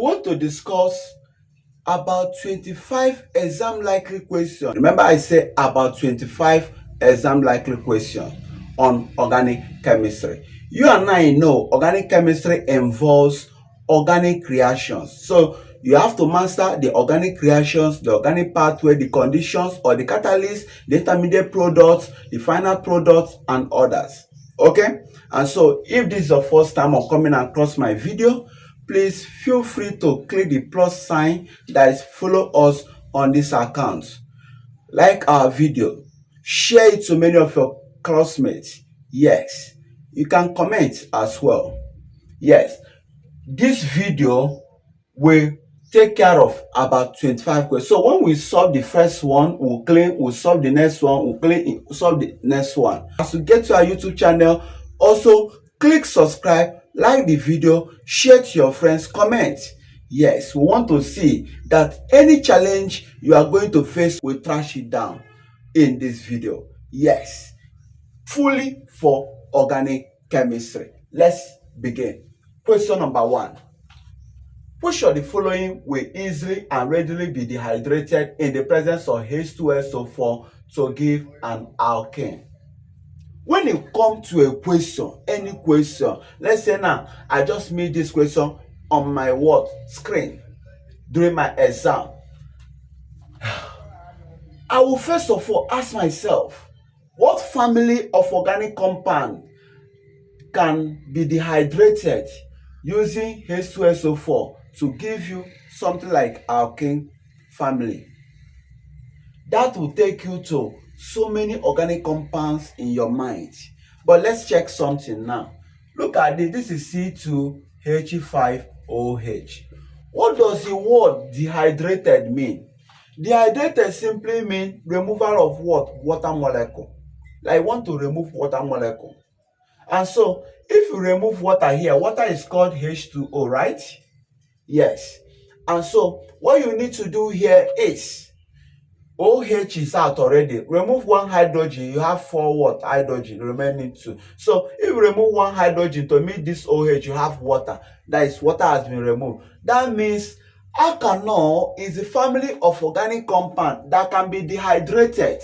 want to discuss about 25 exam likely questions. Remember I said about 25 exam likely questions on organic chemistry. You and I know organic chemistry involves organic reactions. So you have to master the organic reactions, the organic pathway, the conditions or the catalyst, the intermediate products, the final products and others. Okay? And so if this is your first time of coming across my video, please feel free to click the plus sign that is follow us on this account. Like our video, share it to many of your classmates. Yes, you can comment as well. Yes, this video will take care of about 25 questions. So when we solve the first one, we'll solve the next one, we'll solve the next one. As you get to our YouTube channel, also click subscribe, like the video, share to your friends, comment. Yes, we want to see that any challenge you are going to face, we trash it down in this video. Yes, fully for organic chemistry. Let's begin. Question number 1. Which of the following will easily and readily be dehydrated in the presence of H2SO4 to give an alkene? When it comes to a question, any question, let's say now I just made this question on my screen during my exam. I will first of all ask myself, what family of organic compound can be dehydrated using H2SO4 to give you something like alkene family? That will take you to so many organic compounds in your mind. But let's check something now. Look at this. This is C2H5OH. What does the word dehydrated mean? Dehydrated simply means removal of what? Water molecule. Like I want to remove water molecule. And so if you remove water here, water is called H2O, right? Yes. And so what you need to do here is OH is out already. Remove one hydrogen, you have 4 what? Hydrogen, remaining 2. So if you remove one hydrogen to meet this OH, you have water. That is, water has been removed. That means alkanol is a family of organic compound that can be dehydrated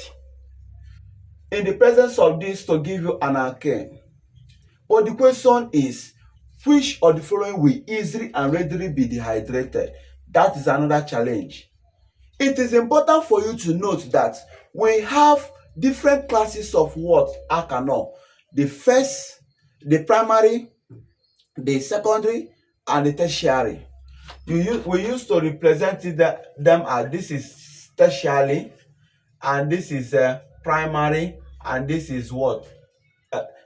in the presence of this to give you an alkene. But the question is, which of the following will easily and readily be dehydrated? That is another challenge. It is important for you to note that we have different classes of what? Alkanol. The first, the primary, the secondary, and the tertiary. We used to represent them as this is tertiary, and this is primary, and this is what?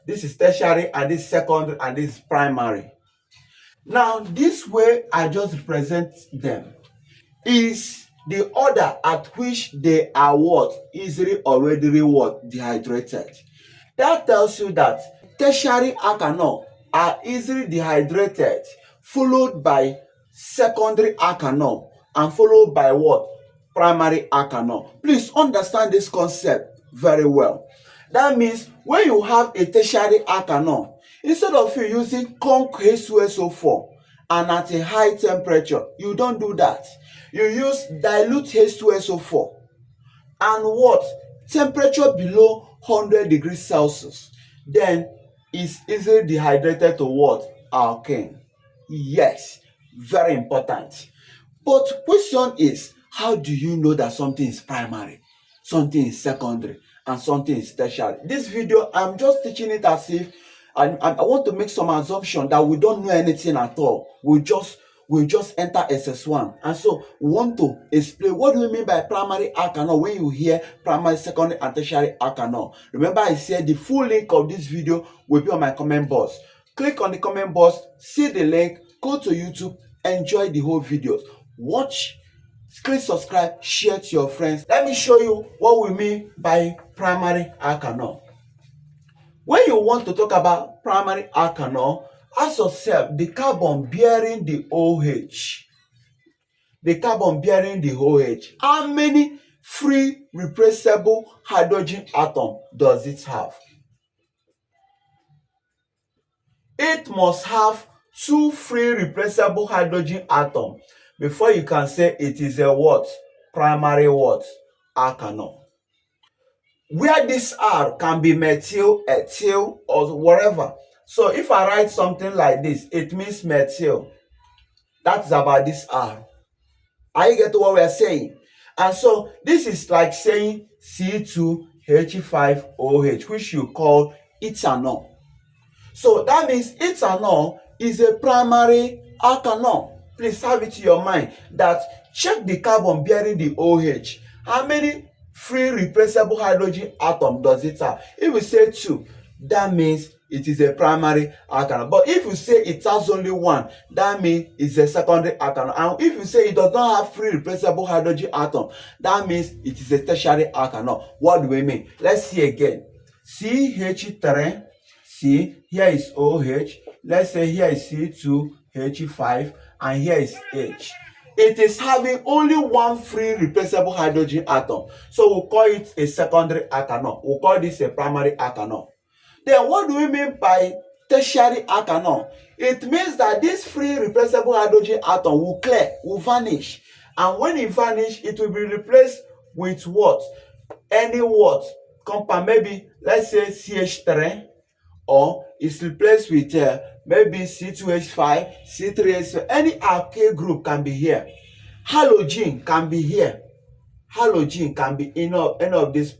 This is tertiary, and this is secondary, and this is primary. Now, this way I just represent them is the order at which they are what? Easily or readily what? Dehydrated. That tells you that tertiary alkanol are easily dehydrated, followed by secondary alkanol, and followed by what? Primary alkanol. Please understand this concept very well. That means when you have a tertiary alkanol, instead of you using conc H2SO4 and at a high temperature, you don't do that. You use dilute H2SO4 and what? Temperature below 100 degrees Celsius. Then it's easily dehydrated to what? Alkene. Yes, very important. But question is, how do you know that something is primary, something is secondary, and something is tertiary? This video, I'm just teaching it as if I want to make some assumption that we don't know anything at all. We just enter SS1. And so we want to explain what do we mean by primary alkanol when you hear primary, secondary, and tertiary alkanol. Remember I said the full link of this video will be on my comment box. Click on the comment box, see the link, go to YouTube, enjoy the whole videos. Watch, click subscribe, share to your friends. Let me show you what we mean by primary alkanol. When you want to talk about primary alkanol, ask yourself the carbon bearing the OH. The carbon bearing the OH. How many free replaceable hydrogen atom does it have? It must have two free replaceable hydrogen atom before you can say it is a what? Primary what? Alkanol. Where this R can be methyl, ethyl, or whatever. So if I write something like this, it means methyl. That's about this R. Are you getting what we are saying? And so this is like saying C2H5OH, which you call ethanol. So that means ethanol is a primary alkanol. Please have it in your mind that check the carbon bearing the OH. How many free replaceable hydrogen atom does it have? If we say 2, that means it is a primary alkanol. But if you say it has only 1, that means it's a secondary alkanol. And if you say it does not have free replaceable hydrogen atom, that means it is a tertiary alkanol. What do we mean? Let's see again. CH3, C, here is OH. Let's say here is C2H5 and here is H. It is having only one free replaceable hydrogen atom. So we'll call it a secondary alkanol. We'll call this a primary alkanol. Then what do we mean by tertiary alkanol? It means that this free replaceable hydrogen atom will clear, will vanish. And when it vanish, it will be replaced with what? Any what? Compound, maybe let's say CH3, or is replaced with maybe C2H5, C3H5. Any alkyl group can be here. Halogen can be here. Halogen can be in any of these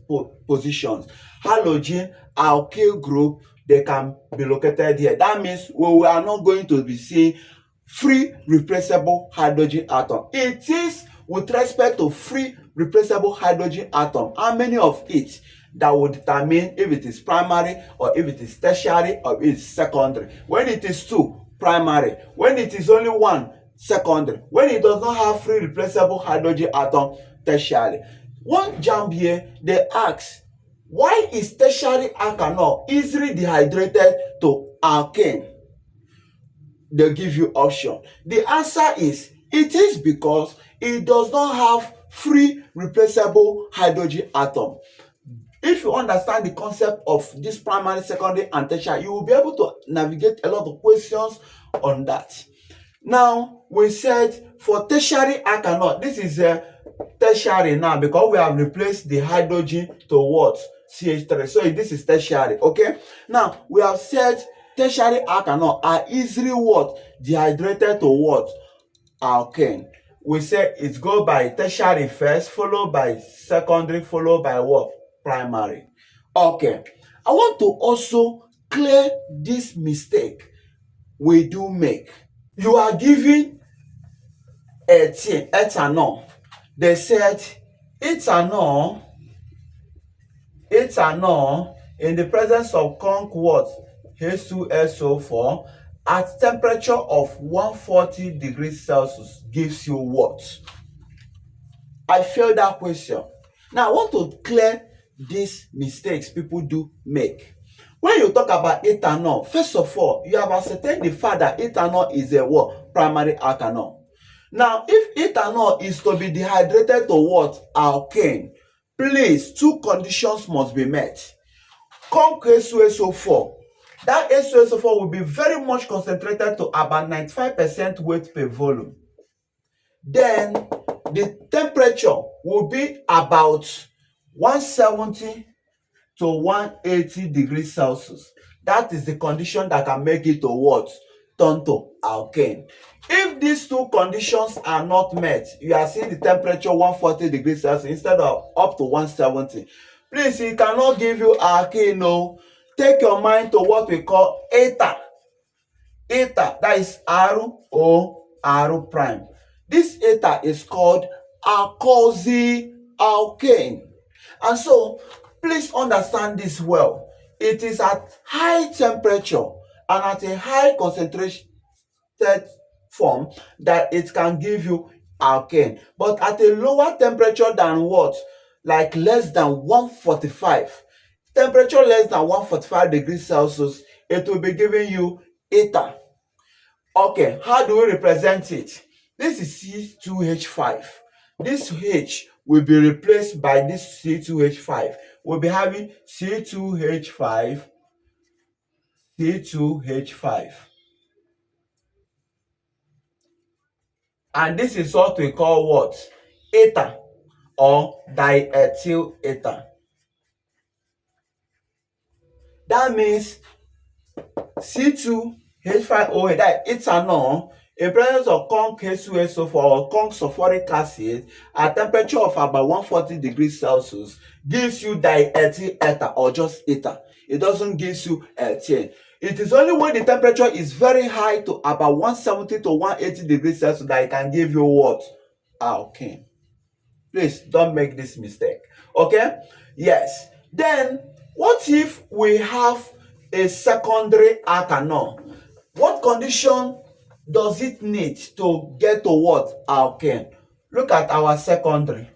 positions. Halogen, alkyl group, they can be located here. That means we are not going to be seeing free replaceable hydrogen atom. It is with respect to free replaceable hydrogen atom, how many of it that will determine if it is primary or if it is tertiary or if it is secondary. When it is 2, primary. When it is only 1, secondary. When it does not have free replaceable hydrogen atom, tertiary. One jump here, they ask, why is tertiary alkanol easily dehydrated to alkane? They give you option. The answer is, it is because it does not have free replaceable hydrogen atom. If you understand the concept of this primary, secondary, and tertiary, you will be able to navigate a lot of questions on that. Now, we said for tertiary alkanol, this is a tertiary now because we have replaced the hydrogen to what? CH3. So this is tertiary, okay? Now, we have said tertiary alkanol are easily what? Dehydrated to what? Alkane. We say it goes by tertiary first, followed by secondary, followed by what? Primary. Okay. I want to also clear this mistake we do make. You are given ethanol. They said ethanol in the presence of conc what? H2SO4 at temperature of 140 degrees Celsius gives you what? I failed that question. Now I want to clear these mistakes people do make. When you talk about ethanol, first of all, you have ascertained the fact that ethanol is a what? Primary alkanol. Now, if ethanol is to be dehydrated to what? Alkane, please, 2 conditions must be met. Conc H2SO4. That H2SO4 will be very much concentrated to about 95% weight per volume. Then the temperature will be about 170 to 180 degrees Celsius. That is the condition that can make it to what? Turn to alkane. If these 2 conditions are not met, you are seeing the temperature 140 degrees Celsius instead of up to 170. Please, it cannot give you alkane. No. Take your mind to what we call eta. Eta, that is R-O-R prime. This eta is called alkoxy-alkane. And so, please understand this well. It is at high temperature and at a high concentration form that it can give you alkane. But at a lower temperature than what? Like less than 145. Temperature less than 145 degrees Celsius, it will be giving you eta. Okay, how do we represent it? This is C2H5. This H will be replaced by this C2H5. We'll be having C2H5, C2H5. And this is what we call what? Ether or diethyl ether. That means C2H5OH, that ethanol, in presence of conc H2SO4 or conc sulfuric acid at temperature of about 140 degrees Celsius gives you diethyl ether or just ether. It doesn't give you ethane. It is only when the temperature is very high to about 170 to 180 degrees Celsius that it can give you what? Alkene. Please don't make this mistake. Okay? Yes. Then what if we have a secondary alkanol? What condition does it need to get to what? Alkane. Look at our secondary.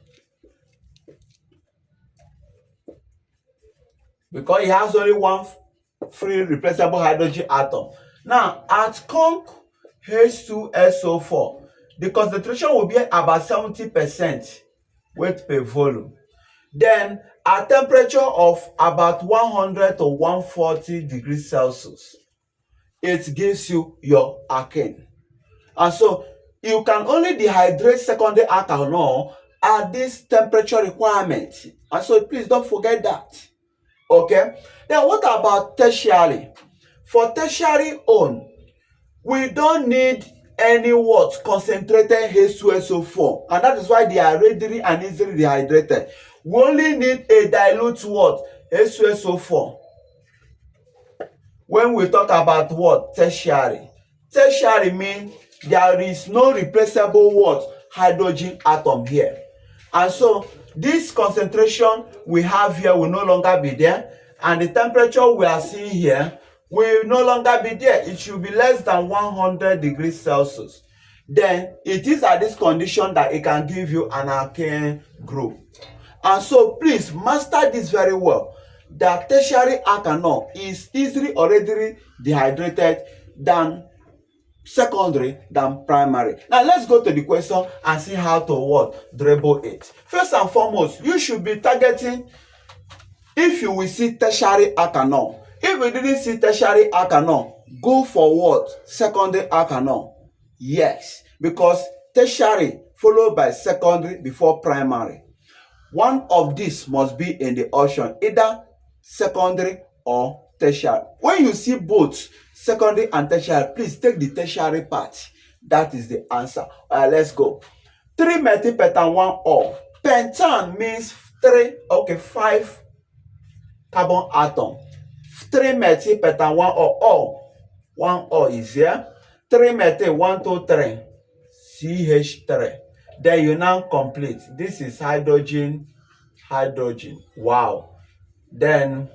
Because it has only one free replaceable hydrogen atom. Now, at conc H2SO4, the concentration will be about 70% weight per volume. Then, at temperature of about 100 to 140 degrees Celsius, it gives you your alkane. And so, you can only dehydrate secondary alcohol at this temperature requirement. And so, please don't forget that. Okay? Then, what about tertiary? For tertiary own, we don't need any what? Concentrated H2SO4. And that is why they are readily and easily dehydrated. We only need a dilute what? H2SO4. When we talk about what? Tertiary. Tertiary means there is no replaceable what? Hydrogen atom here. And so this concentration we have here will no longer be there. And the temperature we are seeing here will no longer be there. It should be less than 100 degrees Celsius. Then it is at this condition that it can give you an alkane group. And so please master this very well. That tertiary alkanol is easily already dehydrated than secondary than primary. Now let's go to the question and see how to what? Dribble it. First and foremost, you should be targeting if you will see tertiary alkanol. If you didn't see tertiary alkanol, go for what? Secondary alkanol. Yes, because tertiary followed by secondary before primary. One of these must be in the option, either secondary or tertiary. When you see both secondary and tertiary, please take the tertiary part. That is the answer. Let's go. 3-methylpentan-1-ol. Pentan means 5 carbon atom. 3-methylpentan-1-ol. Ol. 1-ol is here. 3-methyl, 1, 2, 3. CH3. Then you now complete. This is hydrogen. Wow. Then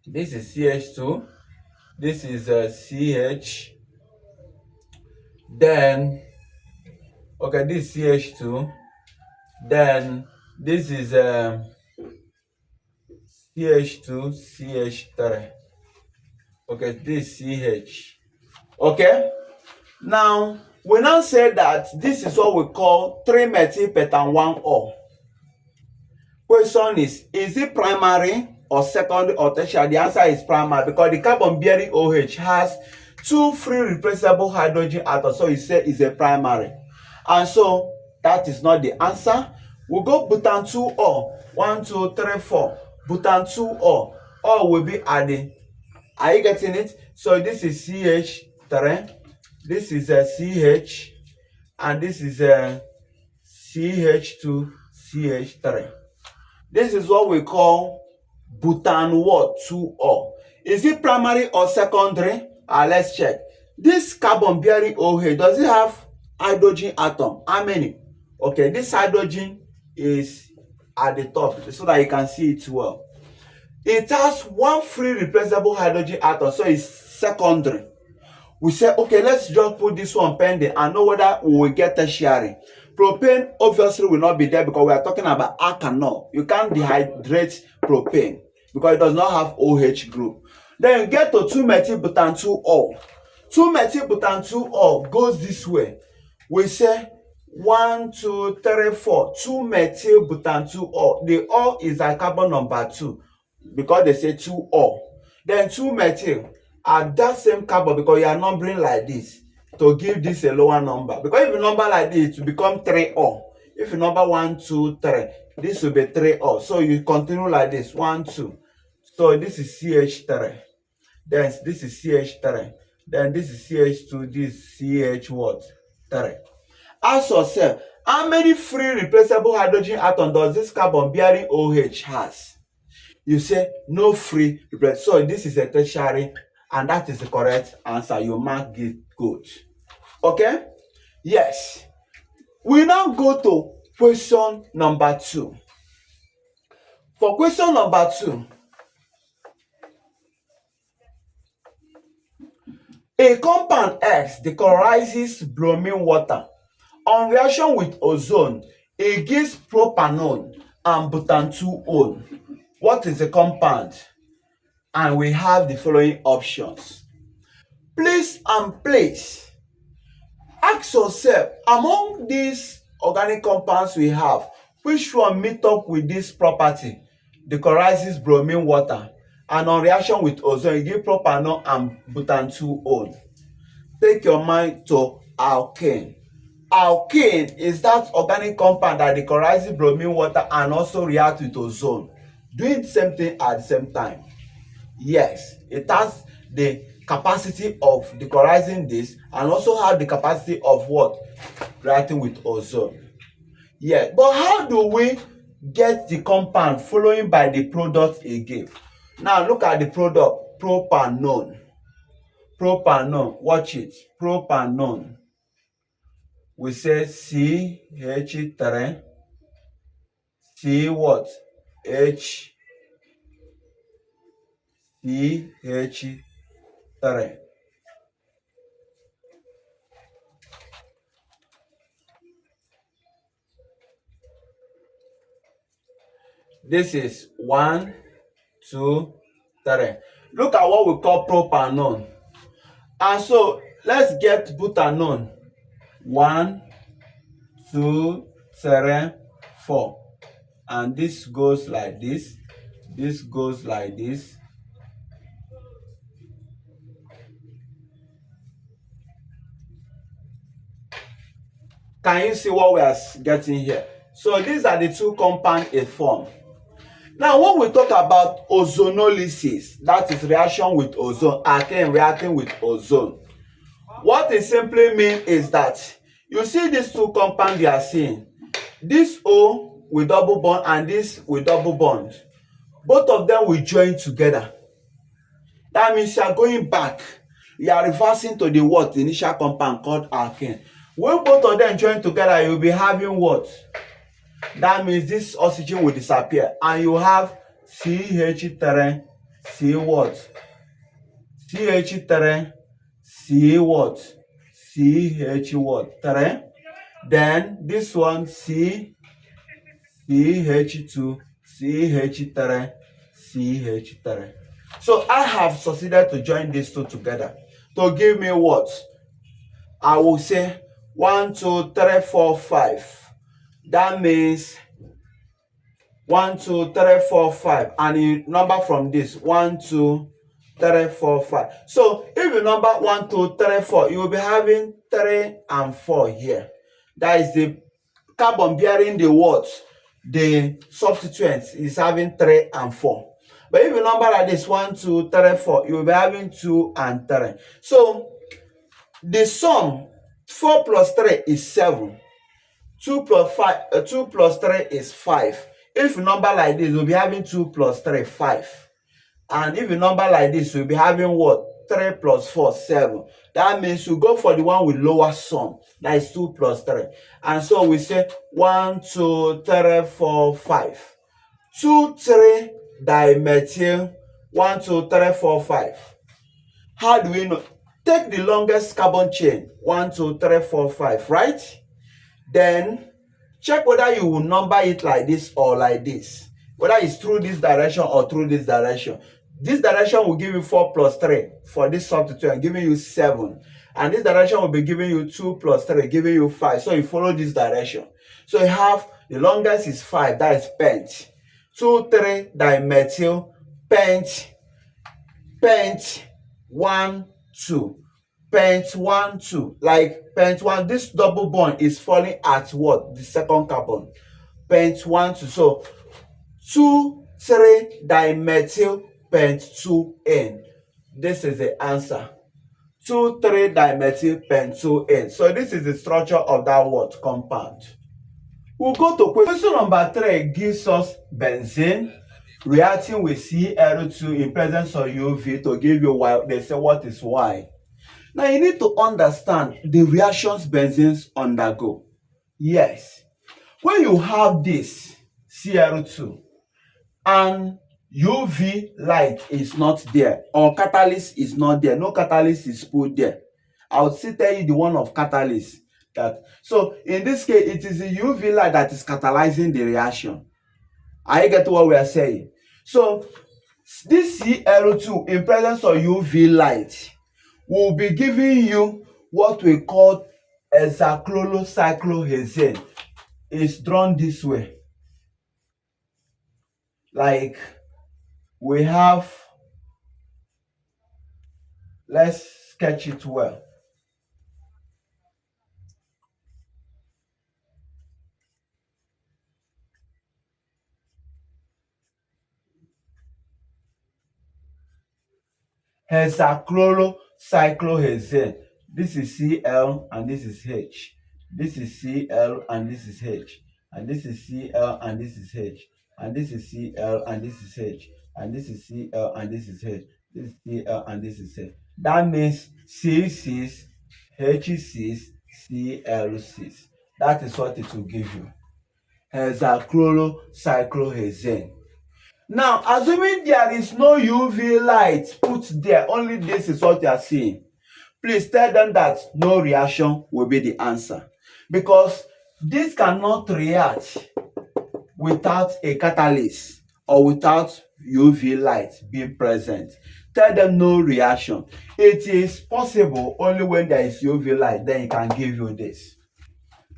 this is CH2. This is CH. Then this is CH2. Then this is CH2, CH3. This CH. Now we now say that this is what we call 3-methylpentan-1-ol. Question is it primary or secondary or tertiary? The answer is primary because the carbon bearing OH has 2 free replaceable hydrogen atoms, so you say it's a primary. And so that is not the answer. We'll go butan-2-ol. 1, 2, 3, 4. Butan-2-ol. Ol will be added. Are you getting it? So this is CH3. This is a CH, and this is a CH2, CH3. This is what we call butan-2-ol. Is it primary or secondary? Let's check. This carbon bearing OH, does it have hydrogen atom? How many? This hydrogen is at the top so that you can see it well. It has 1 free replaceable hydrogen atom, so it's secondary. We say, let's just put this one pending and know whether we will get tertiary. Propane obviously will not be there because we are talking about alkanol. You can't dehydrate propane because it does not have OH group. Then you get to 2-methylbutan-2-ol. 2-methylbutan-2-ol goes this way. We say 1, 2, 3, 4. 2-methylbutan-2-ol. The ol is at carbon number 2 because they say 2-ol. Then 2-methyl at that same carbon, because you are numbering like this, to give this a lower number. Because if you number like this, it will become 3O. If you number 1, 2, 3, this will be 3O. So you continue like this, 1, 2. So this is CH3. Then this is CH3. Then this is CH2. This CH what? 3. Ask yourself, how many free replaceable hydrogen atoms does this carbon-bearing OH has? You say no free replace. So this is a tertiary, and that is the correct answer. You mark it good. Okay? Yes. We now go to question number 2. For question number 2, a compound X decolorizes bromine water. On reaction with ozone, it gives propanone and butanol. What is the compound? And we have the following options. Please ask yourself, among these organic compounds we have, which one meet up with this property? Decolorizes bromine water, and on reaction with ozone, it gives propanol and butanol. Take your mind to alkane. Alkane is that organic compound that decolorizes bromine water and also reacts with ozone, doing the same thing at the same time. Yes, it has the capacity of decolorizing this and also have the capacity of what? Reacting with ozone. Yeah, but how do we get the compound following by the product again? Now look at the product, propanone. Propanone, watch it, propanone. We say CH3, C what? H, CH3. This is 1, 2, 3. Look at what we call propanone. And so let's get butanone. 1, 2, 3, 4. And this goes like this. This goes like this. Can you see what we are getting here? So these are the two compounds it formed. Now, when we talk about ozonolysis, that is reaction with ozone, alkane reacting with ozone, what it simply means is that you see these two compounds you are seeing, this O with double bond and this with double bond, both of them will join together. That means you are going back, you are reversing to the what? The initial compound called alkane. When both of them join together, you will be having what? That means this oxygen will disappear and you have CH3, C what? CH3, C what? CH what? 3. Then this one CH2, CH3, CH3. So I have succeeded to join these two together to give me what? I will say 1, 2, 3, 4, 5. That means 1, 2, 3, 4, 5. And you number from this 1, 2, 3, 4, 5. So if you number 1, 2, 3, 4, you will be having 3 and 4 here. That is the carbon bearing the what? The substituents is having 3 and 4. But if you number like this 1, 2, 3, 4, you will be having 2 and 3. So the sum 4 plus 3 is 7. 2 plus 3 is 5. If you number like this, we'll be having 2 plus 3, 5. And if you number like this, we'll be having what? 3 plus 4, 7. That means we go for the one with lower sum. That is 2 plus 3. And so we say 1, 2, 3, 4, 5. 2, 3 dimethyl 1, 2, 3, 4, 5. How do we know? Take the longest carbon chain 1, 2, 3, 4, 5, right? Then check whether you will number it like this or like this, whether it's through this direction or through this direction. This direction will give you 4 plus 3 for this substituent, giving you 7. And this direction will be giving you 2 plus 3, giving you 5. So you follow this direction. So you have the longest is 5, that is pent. 2, 3 dimethyl, pent, 1, 2. pent 1 2, like pent 1, this double bond is falling at what? The second carbon. Pent 1 2, so 2 3 dimethyl pent 2N. This is the answer. 2 3 dimethyl pent 2N. So this is the structure of that what? Compound. We'll go to question number 3. Gives us benzene reacting with Cl2 in presence of UV to give you Y. They say what is Y. Now you need to understand the reactions benzenes undergo. Yes. When you have this Cl2 and UV light is not there, or catalyst is not there, no catalyst is put there, I will still tell you the one of catalyst. That so in this case it is the UV light that is catalyzing the reaction. Are you get what we are saying? So this Cl2 in presence of UV light will be giving you what we call hexachlorocyclohexane. It's drawn this way. Like we have, let's sketch it well. Hexachlorocyclohexane. This is Cl and this is H. This is Cl and this is H. And this is Cl and this is H. And this is Cl and this is H. And this is Cl and this is H. This is Cl and this is H. That means C6, H6, Cl6. That is what it will give you. Hexachlorocyclohexane. Now, assuming there is no UV light put there, only this is what you are seeing. Please tell them that no reaction will be the answer, because this cannot react without a catalyst or without UV light being present. Tell them no reaction. It is possible only when there is UV light, then it can give you this.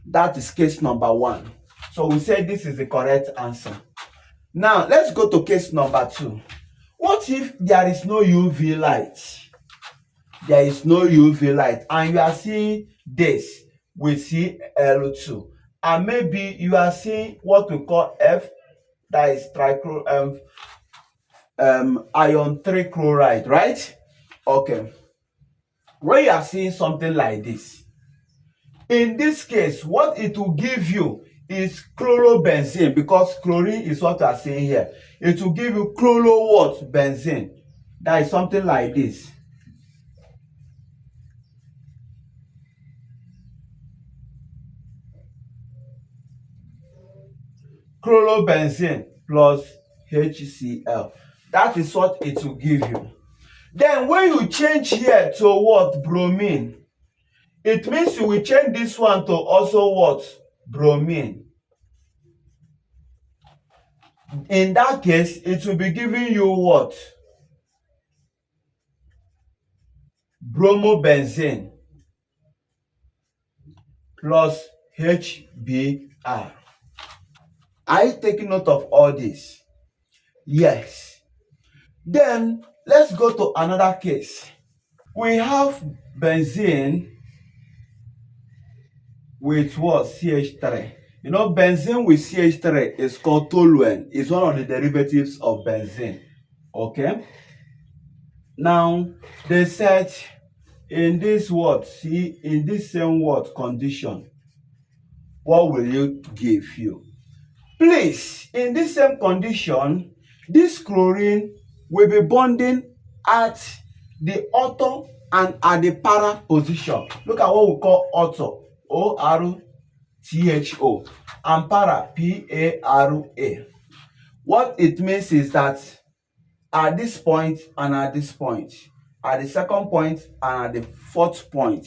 That is case number 1. So we say this is the correct answer. Now, let's go to case number 2. What if there is no UV light? There is no UV light and you are seeing this with Cl2. And maybe you are seeing what we call F, that is iron 3 chloride, right? Okay. When you are seeing something like this, in this case, what it will give you is chlorobenzene, because chlorine is what we are seeing here. It will give you chloro what? Benzene. That is something like this. Chlorobenzene plus HCl. That is what it will give you. Then when you change here to what? Bromine. It means you will change this one to also what? Bromine. In that case, it will be giving you what? Bromobenzene plus HBr. Are you taking note of all this? Yes. Then let's go to another case. We have benzene with what? CH3. You know, benzene with CH3 is called toluene. It's one of the derivatives of benzene. Okay? Now, they said in this word, see, in this same word condition, what will you give you? Please, in this same condition, this chlorine will be bonding at the ortho and at the para position. Look at what we call ortho, O-R-T-H-O, and para, P-A-R-A. What it means is that at this point and at this point, at the second point and at the fourth point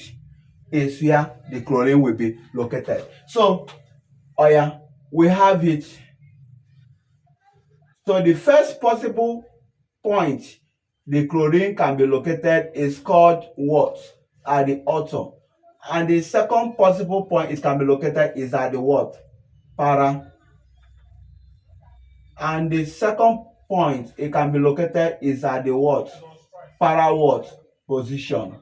is where the chlorine will be located. So, we have it. So the first possible point the chlorine can be located is called what? At the ortho. And the second possible point it can be located is at the what? Para. And the second point it can be located is at the what? Para what? Position.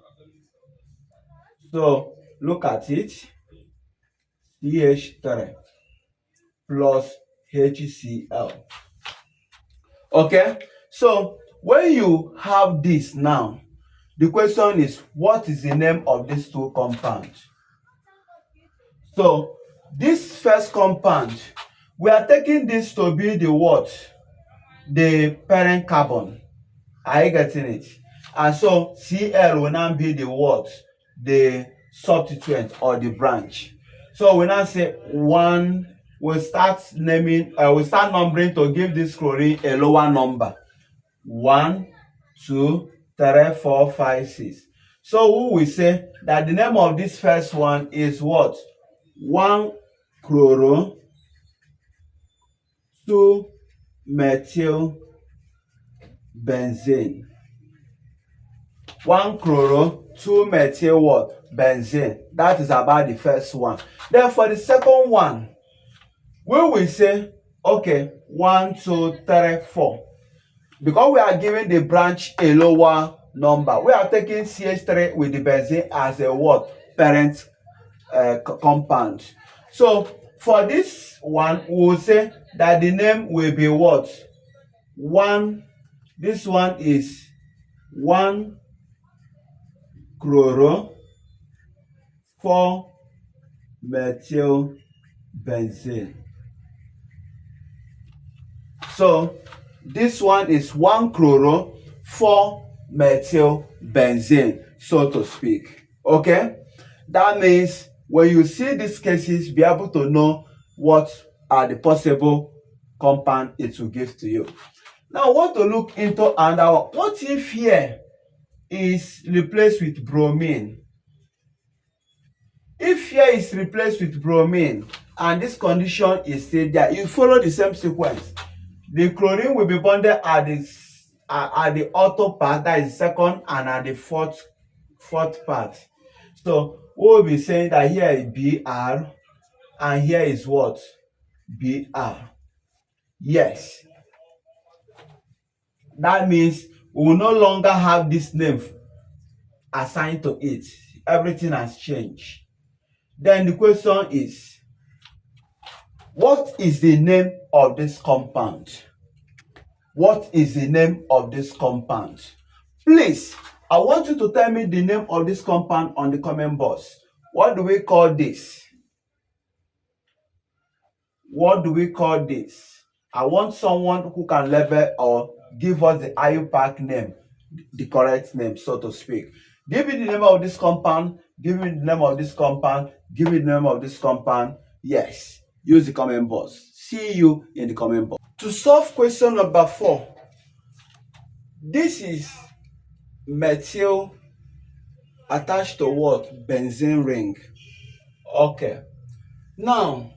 So look at it. CH3 plus HCl. Okay, so when you have this now, the question is, what is the name of these two compounds? So this first compound, we are taking this to be the what? The parent carbon. Are you getting it? And so Cl will now be the what? The substituent or the branch. So we now say one, we start numbering to give this chlorine a lower number. 1, 2, 3, 4, 5, 6. So we will say that the name of this first one is what? 1 chloro, 2 methyl benzene. 1 chloro, 2 methyl what? Benzene. That is about the first one. Then for the second one, we will say, okay, 1, 2, 3, 4. Because we are giving the branch a lower number, we are taking CH3 with the benzene as a what? Parent compound. So for this one, we will say that the name will be what? This one is 1 chloro, 4 methyl benzene. So this one is 1 chloro, 4 methyl benzene, so to speak. Okay, that means when you see these cases, be able to know what are the possible compound it will give to you. Now I want to look into another one. What if here is replaced with bromine? If here is replaced with bromine and this condition is still there, you follow the same sequence. The chlorine will be bonded at the ortho part, that is second, and at the fourth part. So we will be saying that here is Br and here is what? Br. Yes. That means we will no longer have this name assigned to it. Everything has changed. Then the question is, what is the name of this compound? What is the name of this compound? Please, I want you to tell me the name of this compound on the comment box. What do we call this? What do we call this? I want someone who can label or give us the IUPAC name, the correct name, so to speak. Give me the name of this compound. Give me the name of this compound. Give me the name of this compound. Yes. Use the comment box. See you in the comment box. To solve question number 4, this is methyl attached to what? Benzene ring. Okay. Now,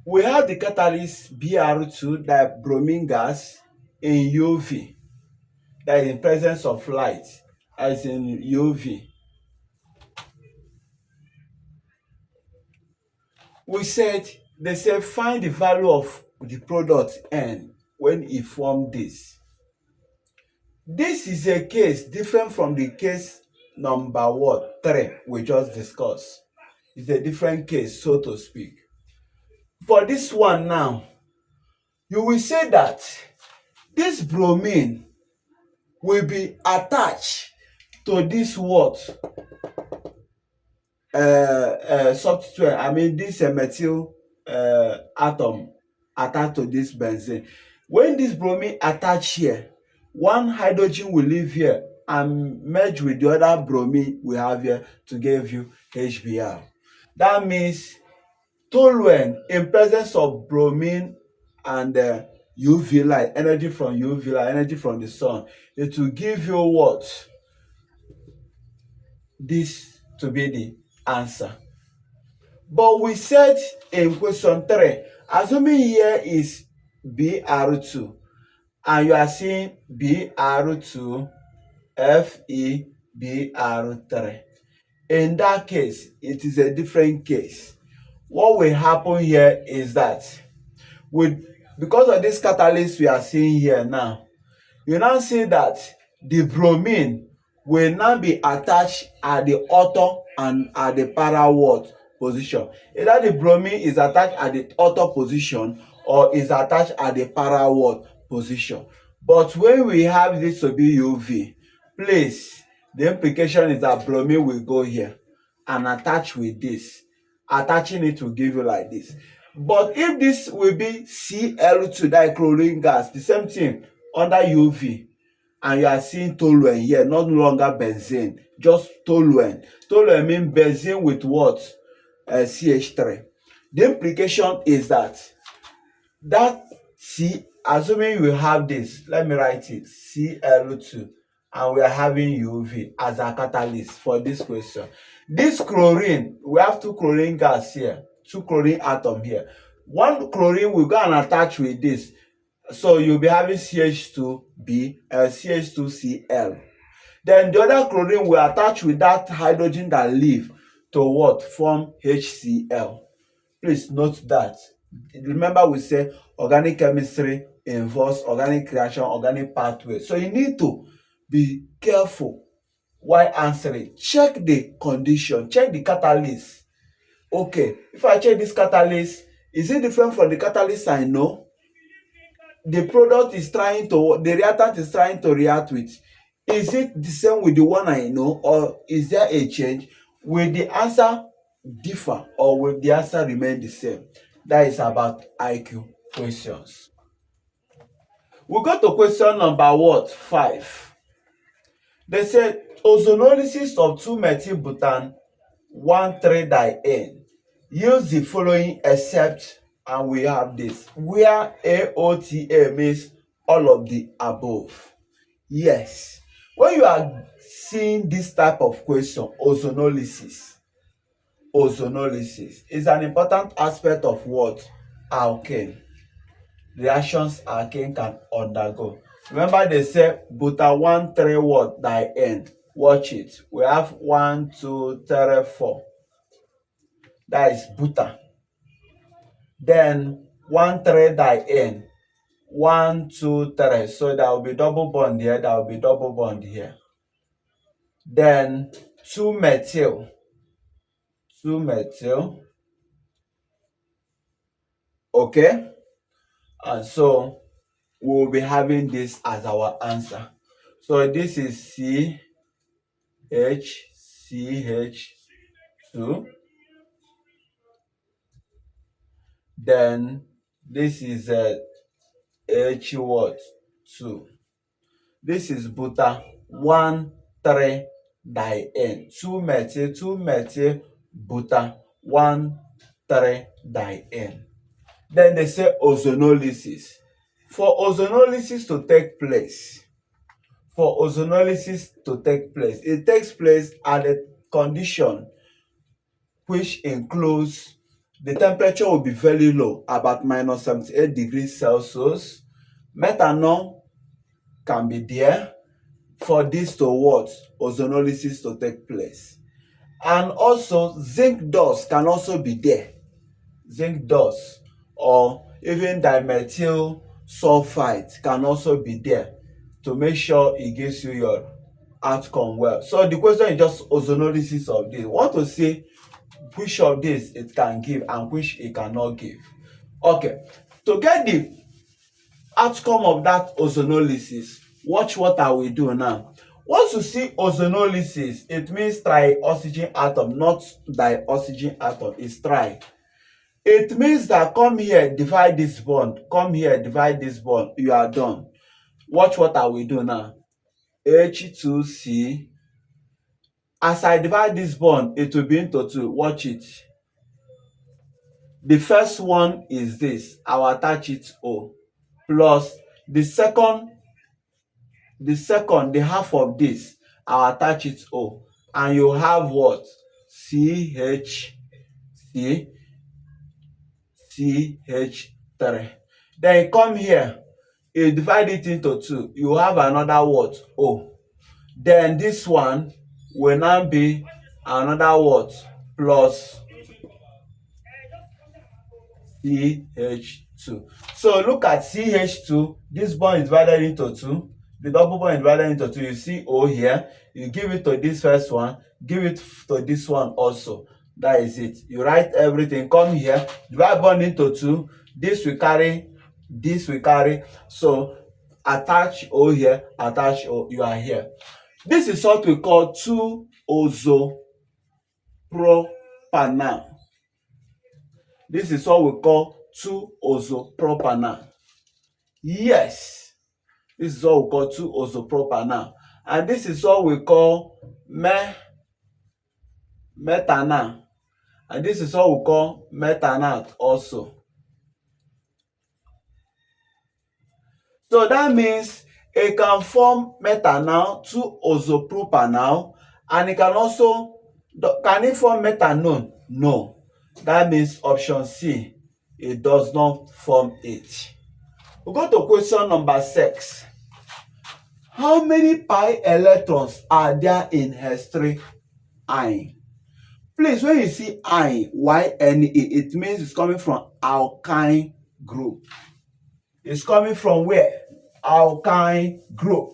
we have the catalyst Br2, that bromine gas, in UV, that is in presence of light, as in UV. They said find the value of the product N when it formed this. This is a case different from the case number 3 we just discussed. It's a different case, so to speak. For this one now, you will say that this bromine will be attached to this what? Substituent. I mean this methyl atom attached to this benzene. When this bromine attach here, one hydrogen will leave here and merge with the other bromine we have here to give you HBr. That means toluene in presence of bromine and UV light, energy from UV light, energy from the sun, it will give you what? This to be the answer. But we said in question 3, assuming here is Br2 and you are seeing Br2 FeBr3. In that case, it is a different case. What will happen here is that because of this catalyst we are seeing here now, you now see that the bromine will now be attached at the ortho and at the para what position. Either the bromine is attached at the ortho position or is attached at the para what position. But when we have this to be UV, please, the implication is that bromine will go here and attach with this. Attaching it will give you like this. But if this will be Cl2 dichlorine gas, the same thing under UV, and you are seeing toluene here, not no longer benzene, just toluene. Toluene means benzene with what? CH3. The implication is that assuming we have this, let me write it, Cl2, and we are having UV as a catalyst for this question. This chlorine, we have two chlorine gas here, two chlorine atom here. One chlorine will go and attach with this. So you'll be having CH2B and CH2Cl. Then the other chlorine will attach with that hydrogen that leave to what? Form HCl. Please note that. Remember we say organic chemistry involves organic reaction, organic pathway. So you need to be careful while answering. Check the condition, check the catalyst. Okay, if I check this catalyst, is it different from the catalyst I know? The product is trying to, the reactant is trying to react with, is it the same with the one I know, or is there a change? Will the answer differ or will the answer remain the same? That is about IQ questions. We go to question number what? 5. They said ozonolysis of 2-methylbutane 1,3-diene yields the following except, and we have this, where AOTA means all of the above. Yes, when you are seeing this type of question, ozonolysis is an important aspect of what? Alkene. Reactions alkane can undergo. Remember they say buta 1,3 what? Diene. Watch it. We have 1, 2, 3, 4. That is buta. Then 1,3-diene. 1, 2, 3. So there will be double bond here. There will be double bond here. Then 2-methyl. 2-methyl. Okay. And so we will be having this as our answer. So this is CH2. Then this is H what? 2. This is buta 1,3-diene. 2-methyl buta 1,3-diene. Then they say ozonolysis. For ozonolysis to take place, it takes place at a condition which includes the temperature will be very low, about minus 78 degrees Celsius. Methanol can be there for this to what? Ozonolysis to take place. And also zinc dust can also be there. Zinc dust or even dimethyl sulfide can also be there to make sure it gives you your outcome well. So the question is just ozonolysis of this. We want to see which of this it can give and which it cannot give. Okay, to get the outcome of that ozonolysis, watch what I will do now. Once you see ozonolysis, it means tri-oxygen atom, not di-oxygen atom. It's tri. It means that come here, divide this bond. Come here, divide this bond. You are done. Watch what I will do now. H2C. As I divide this bond, it will be into 2. Watch it. The first one is this. I will attach it O. Plus the second, the half of this, I'll attach it O. And you have what? CH3. Then come here. You divide it into 2. You have another what? O. Then this one will now be another what? Plus CH2. So look at CH2. This bond is divided into 2. The double bond is divided into two. You see O here, you give it to this first one, give it to this one also. That is it. You write everything, come here, divide bond into two. This will carry, this will carry. So attach O here, attach O, you are here. This is what we call 2-ozopropanal. This is what we call 2-ozopropanal. Yes, this is what we call 2-ozopropanal. And this is what we call methanal. And this is what we call methanal also. So that means it can form methanal, 2-ozopropanal, and it can also, can it form methanol? No. That means option C, it does not form it. We go to question number 6. How many pi electrons are there in H3 ion? Please, when you see ion, Y-N-E, it means it's coming from alkyne group. It's coming from where? Alkyne group.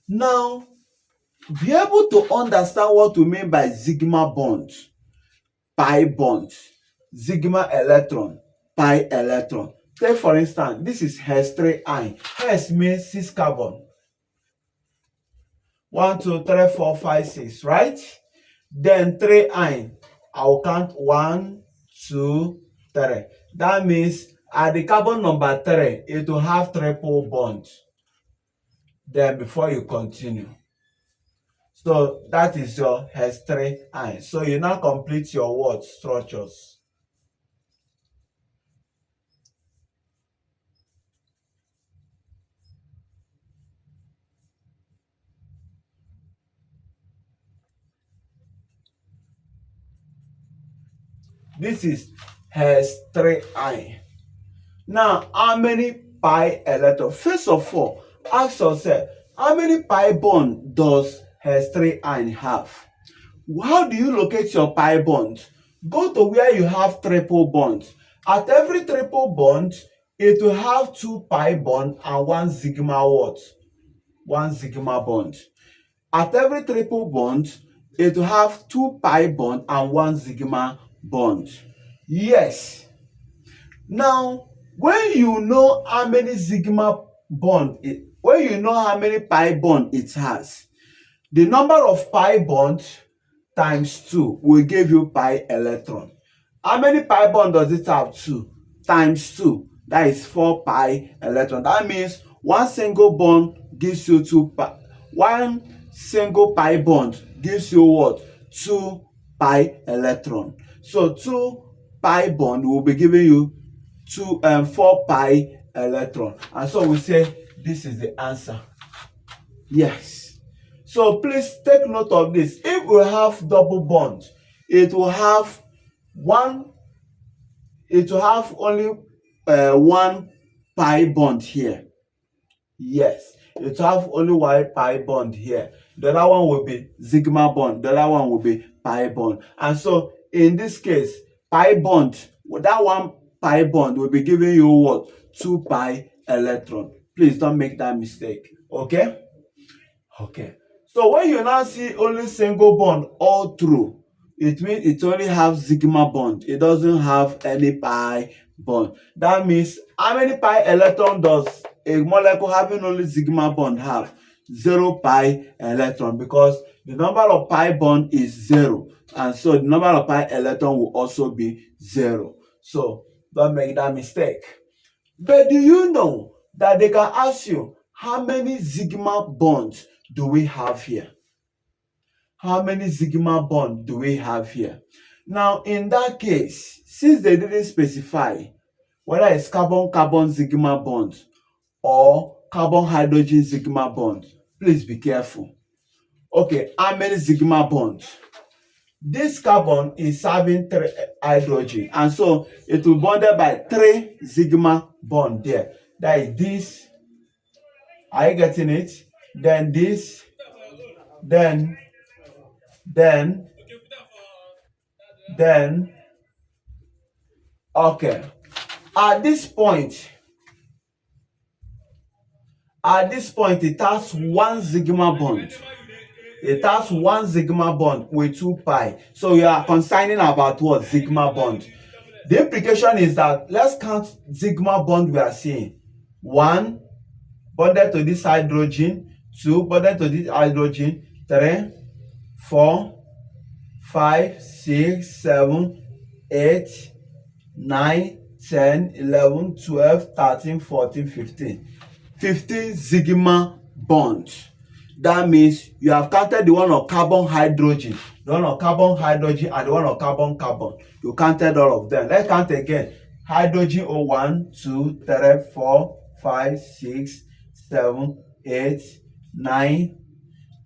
Now, be able to understand what we mean by sigma bond, pi bond, sigma electron, pi electron. Take for instance, this is H3 ion. H means 6 carbon. 1, 2, 3, 4, 5, 6, right? Then 3 ion. I will count 1, 2, 3. That means at the carbon number 3, it will have triple bond. Then before you continue. So that is your H3 ion. So you now complete your what? Structures. This is H3 ion. Now, how many pi electrons? First of all, ask yourself, how many pi bond does H3 ion have? How do you locate your pi bond? Go to where you have triple bond. At every triple bond, it will have 2 pi bond and 1 sigma what? 1 sigma bond. At every triple bond, it will have 2 pi bond and 1 sigma bond. Yes. Now, when you know how many sigma bond, when you know how many pi bond it has, the number of pi bond times 2 will give you pi electron. How many pi bond does it have? 2 times 2, that is 4 pi electron. That means one single bond gives you 2 pi. One single pi bond gives you what? 2 pi electron. So 2 pi bond will be giving you 4 pi electron. And so we say this is the answer. Yes. So please take note of this. If we have double bond, it will have only 1 pi bond here. Yes, it will have only 1 pi bond here. The other one will be sigma bond. The other one will be pi bond. And so in this case, pi bond, that 1 pi bond will be giving you what? 2 pi electron. Please don't make that mistake. Okay? Okay. So when you now see only single bond all through, it means it only has sigma bond. It doesn't have any pi bond. That means how many pi electron does a molecule having only sigma bond have? 0 pi electron, because the number of pi bond is 0, and so the number of pi electron will also be 0. So don't make that mistake. But do you know that they can ask you how many sigma bonds do we have here? How many sigma bonds do we have here? Now, in that case, since they didn't specify whether it's carbon-carbon sigma bond or carbon-hydrogen sigma bond, please be careful. Okay, how many sigma bonds? This carbon is having 3 hydrogen, and so it will be bonded by 3 sigma bond there. That is this. Are you getting it? Then this, then, then, okay. At this point, At this point, it has one sigma bond. It has one sigma bond with 2 pi. So you are concerning about what? Sigma bond. The implication is that let's count sigma bond we are seeing. 1 bonded to this hydrogen, 2 bonded to this hydrogen, 3, 4, 5, 6, 7, 8, 9, 10, 11, 12, 13, 14, 15. 15 sigma bonds. That means you have counted the one of carbon hydrogen, the one of carbon hydrogen, and the one of carbon carbon. You counted all of them. Let's count again. Hydrogen 1, 2, 3, 4, 5, 6, 7, 8, 9,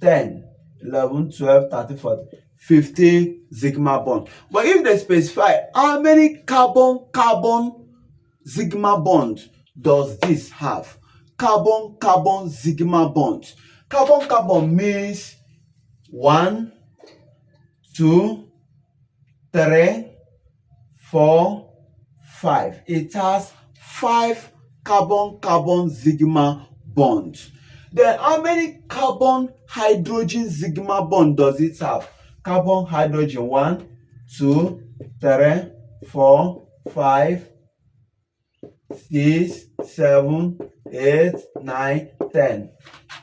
10, 11, 12, 13, 14, 15 sigma bond. But if they specify how many carbon carbon sigma bond does this have? Carbon carbon sigma bond. Carbon carbon means 1, 2, 3, 4, 5. It has 5 carbon carbon sigma bonds. Then how many carbon hydrogen sigma bond does it have? Carbon hydrogen 1, 2, 3, 4, 5, 6, 7, 8, 9, 10.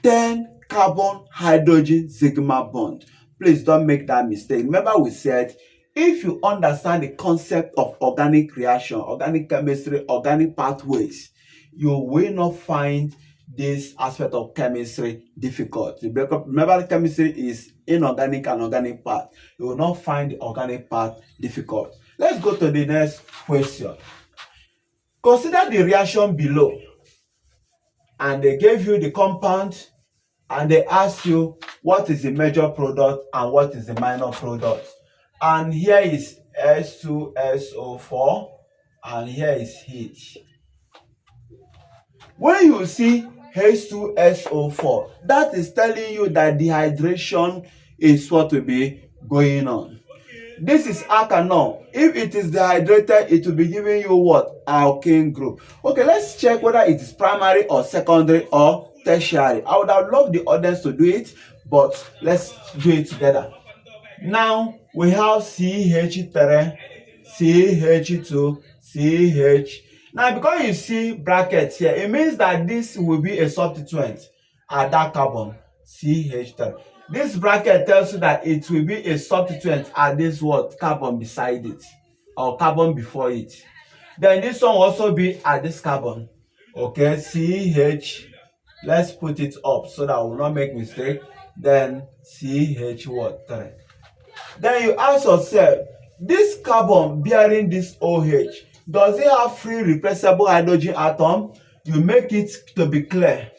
10 carbon hydrogen sigma bond. Please don't make that mistake. Remember we said if you understand the concept of organic reaction, organic chemistry, organic pathways, you will not find this aspect of chemistry difficult. Remember, chemistry is inorganic and organic part. You will not find the organic part difficult. Let's go to the next question. Consider the reaction below, and they gave you the compound, and they ask you what is the major product and what is the minor product. And here is H2SO4, and here is heat. When you see H2SO4, that is telling you that dehydration is what will be going on. This is alkanol. If it is dehydrated, it will be giving you what? Alkene group. Okay, let's check whether it is primary or secondary or tertiary. I would have loved the audience to do it, but let's do it together. Now we have CH3, CH2, CH. Now because you see brackets here, it means that this will be a substituent at that carbon, CH3. This bracket tells you that it will be a substituent at this what? Carbon beside it, or carbon before it. Then this one will also be at this carbon. Okay, CH. Let's put it up so that I will not make mistake. Then CH what? 3. Then you ask yourself, this carbon bearing this OH, does it have free replaceable hydrogen atom? You make it to be clear.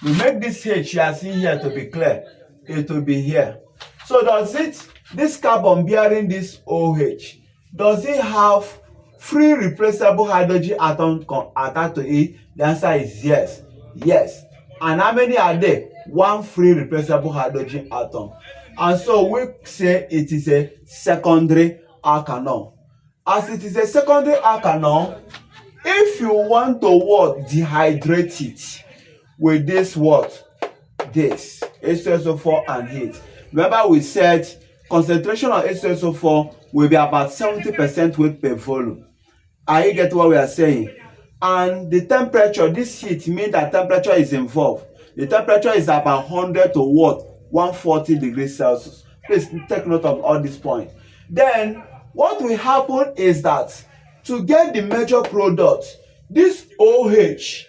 You make this H you are seeing here to be clear. It will be here. So does it, this carbon bearing this OH, does it have free replaceable hydrogen atom attached to it? The answer is yes. Yes. And how many are there? One free replaceable hydrogen atom. And so we say it is a secondary alkanol. As it is a secondary alkanol, if you want to what? Dehydrate it with this what? This H2SO4 and heat. Remember we said concentration of H2SO4 will be about 70% weight per volume. Are you get what we are saying? And the temperature, this heat means that temperature is involved. The temperature is about 100 to what? 140 degrees Celsius. Please take note of all these points. Then what will happen is that to get the major product, this OH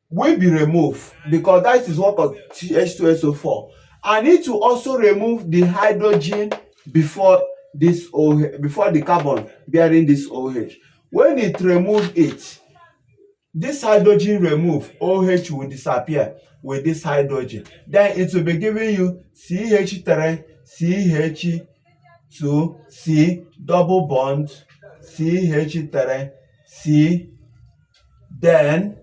will be removed because that is what of H2SO4, and it will also remove the hydrogen before this OH, before the carbon bearing this OH. When it remove it, this hydrogen remove, OH will disappear with this hydrogen. Then it will be giving you CH3, CH2, C, double bond, CH3, C, then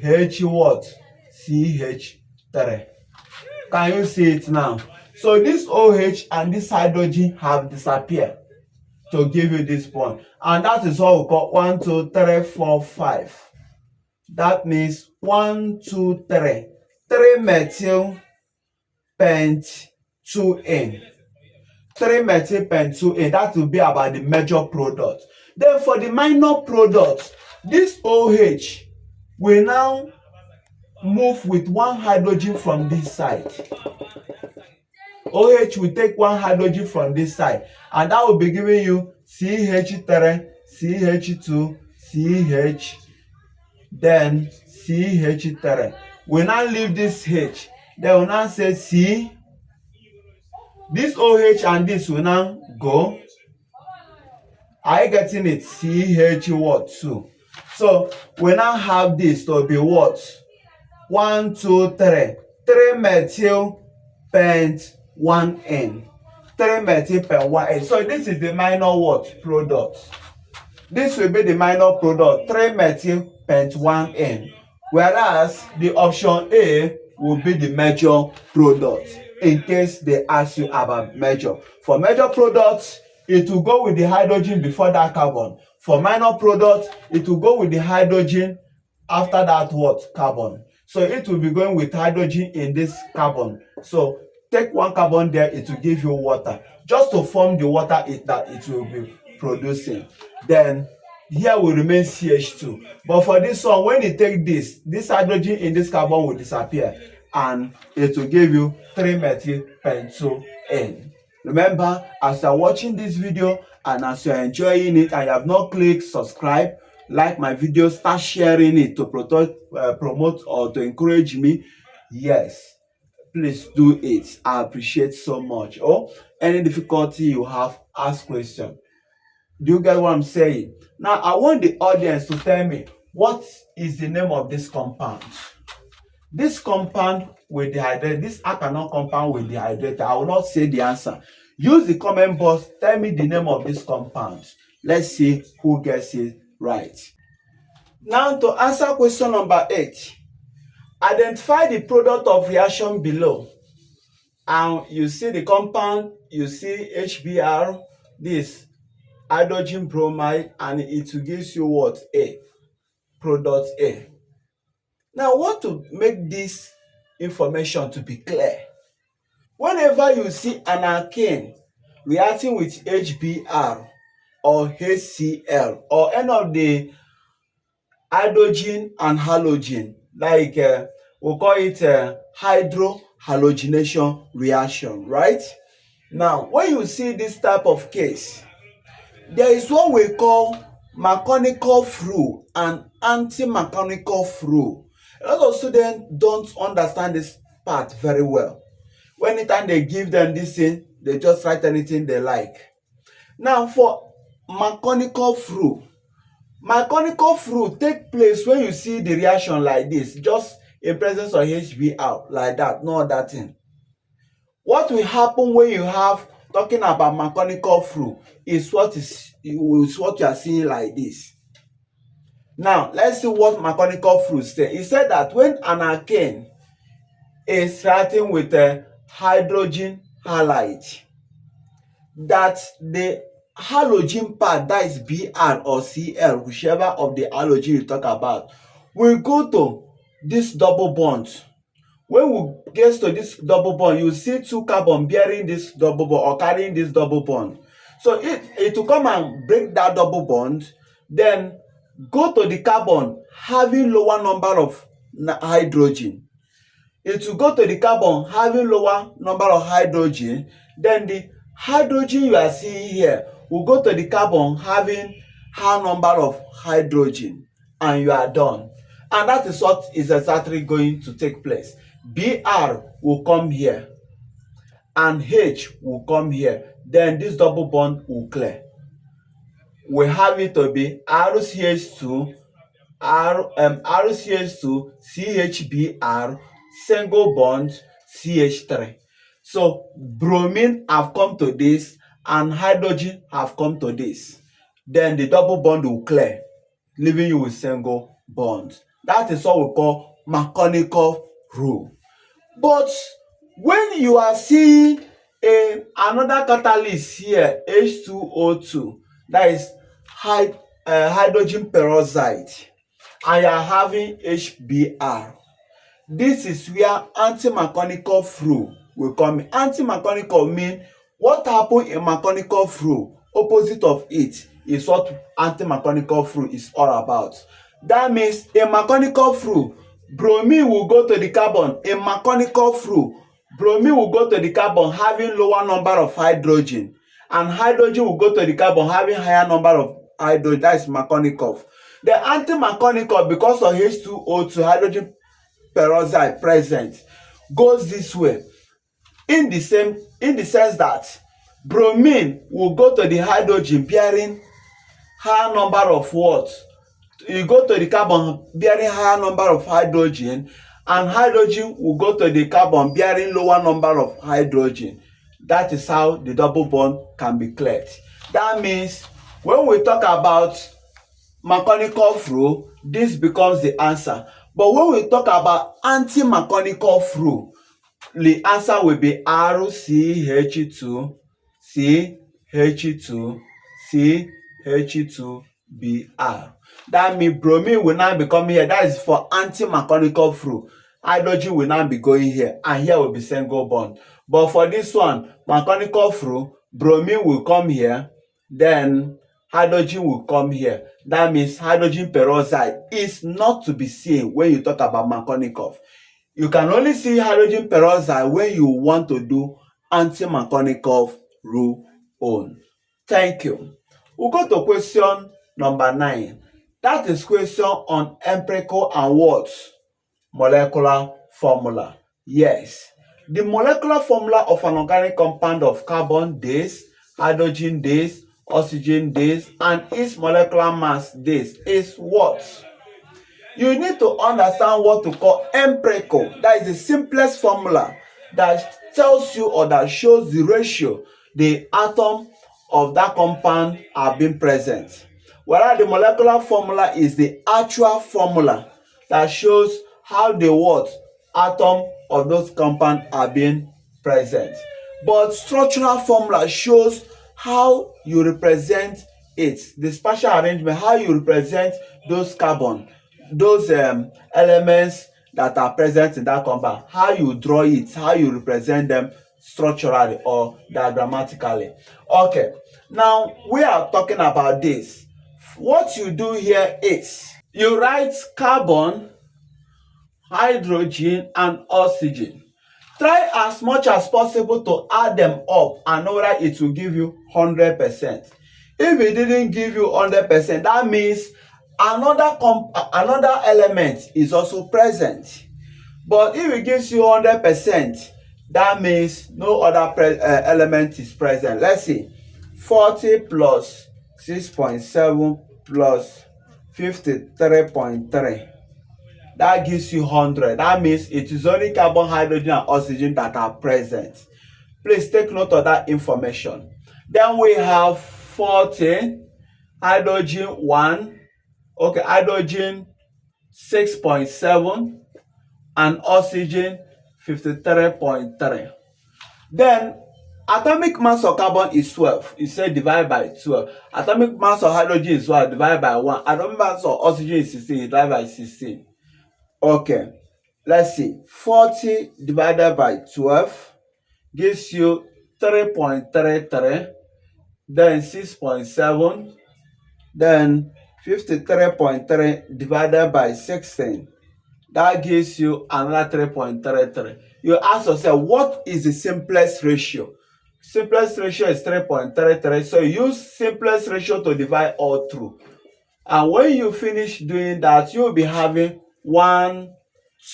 H what? CH3. Can you see it now? So this OH and this hydrogen have disappeared to give you this point. And that is what we call 1, 2, 3, 4, 5. That means 1, 2, 3. 3 methyl pent 2N. 3 methyl pent 2N. That will be about the major product. Then for the minor product, this OH will now move with one hydrogen from this side. OH will take one hydrogen from this side, and that will be giving you CH3, CH2, CH, then CH3. We now leave this H. Then we now say C. This OH and this will now go. Are you getting it? CH what? 2. So we now have this to be what? 1, 2, 3. 3 methyl pent 1N. 3 methyl pent 1N. So this is the minor what? Product. This will be the minor product, 3 methyl pent 1N. Whereas the option A will be the major product, in case they ask you about major. For major products, it will go with the hydrogen before that carbon. For minor products, it will go with the hydrogen after that what? Carbon. So it will be going with hydrogen in this carbon. So take one carbon there, it will give you water. Just to form the water that it will be producing. Then here will remain CH2. But for this one, when you take this hydrogen in this carbon will disappear, and it will give you 3 methyl pent 2N. Remember, as you are watching this video and as you are enjoying it and you have not clicked subscribe, like my video, start sharing it to promote or to encourage me. Yes, please do it. I appreciate so much. Oh, any difficulty you have, ask question. Do you get what I'm saying? Now, I want the audience to tell me, what is the name of this compound? This compound will dehydrate. This alkanol compound will dehydrate. I will not say the answer. Use the comment box. Tell me the name of this compound. Let's see who gets it right. Now, to answer question number 8, identify the product of reaction below. And you see the compound, you see HBr, this hydrogen bromide, and it gives you what? A. Product A. Now, what to make this information to be clear? Whenever you see an alkene reacting with HBr or HCl or any of the hydrogen and halogen, like we'll call it hydrohalogenation reaction, right? Now, when you see this type of case, there is what we call mechanical flow and anti-mechanical flow. A lot of students don't understand this part very well. Anytime they give them this thing, they just write anything they like. Now, for mechanical flow take place when you see the reaction like this, just in presence of HBr like that, no other thing. What will happen when you have talking about mechanical flow is what you are seeing like this. Now, let's see what mechanical flow says. It said that when an alkane is reacting with a hydrogen halide, that the halogen part, that is Br or Cl, whichever of the halogen you talk about, will go to this double bond. When we get to this double bond, you see 2 carbon bearing this double bond or carrying this double bond. So it will come and break that double bond, then go to the carbon having lower number of hydrogen. It will go to the carbon having lower number of hydrogen, then the hydrogen you are seeing here will go to the carbon having high number of hydrogen, and you are done. And that is what is exactly going to take place. Br will come here and H will come here, then this double bond will clear. We have it to be RCH2 RCH2 CHBr single bond CH3. So bromine have come to this and hydrogen have come to this. Then the double bond will clear, leaving you with single bond. That is what we call mechanical rule. But when you are seeing another catalyst here, H2O2, that is hydrogen peroxide, and you are having HBr. This is where anti-mechanical flow will come in. Anti-mechanical mean what happen in mechanical flow, opposite of it is what anti-mechanical flow is all about. That means in mechanical flow, bromine will go to the carbon. In mechanical flow, bromine will go to the carbon having lower number of hydrogen, and hydrogen will go to the carbon having higher number of hydrogen. That is mechanical. The anti-mechanical, because of H2O2, hydrogen peroxide present, goes this way, in the sense that bromine will go to the hydrogen bearing higher number of what? You go to the carbon bearing higher number of hydrogen, and hydrogen will go to the carbon bearing lower number of hydrogen. That is how the double bond can be cleared. That means when we talk about mechanical flow, this becomes the answer. But when we talk about anti-mechanical flow, the answer will be RCH2 CH2 CH2Br. That means bromine will now be coming here. That is for anti-mechanical flow. Hydrogen will now be going here, and here will be single bond. But for this one, mechanical flow, bromine will come here, then hydrogen will come here. That means hydrogen peroxide is not to be seen when you talk about mechanical. You can only see hydrogen peroxide when you want to do anti-mechanical rule on. Thank you. We'll go to question number 9. That is question on empirical and what? Molecular formula. Yes. The molecular formula of an organic compound of carbon days, hydrogen days, oxygen days, and its molecular mass days is what? You need to understand what to call empirical. That is the simplest formula that tells you or that shows the ratio the atom of that compound are being present. Whereas the molecular formula is the actual formula that shows how the what atom of those compounds are being present. But structural formula shows how you represent it, the spatial arrangement, how you represent those carbon, those elements that are present in that compound, how you draw it, how you represent them structurally or diagrammatically. Okay, now we are talking about this. What you do here is you write carbon, hydrogen, and oxygen. Try as much as possible to add them up and know that it will give you 100%. If it didn't give you 100%, that means another element is also present. But if it gives you 100%, that means no other element is present. Let's see, 40 plus 6.7 plus 53.3. That gives you 100. That means it is only carbon, hydrogen, and oxygen that are present. Please take note of that information. Then we have 40, hydrogen 1, okay, hydrogen 6.7, and oxygen 53.3. Then atomic mass of carbon is 12. It said divide by 12. Atomic mass of hydrogen is 1, divide by 1. Atomic mass of oxygen is 16, divide by 16. Okay, let's see. 40 divided by 12 gives you 3.33, then 6.7, then 53.3 divided by 16. That gives you another 3.33. You ask yourself, what is the simplest ratio? Simplest ratio is 3.33. So you use simplest ratio to divide all through. And when you finish doing that, you'll be having 1,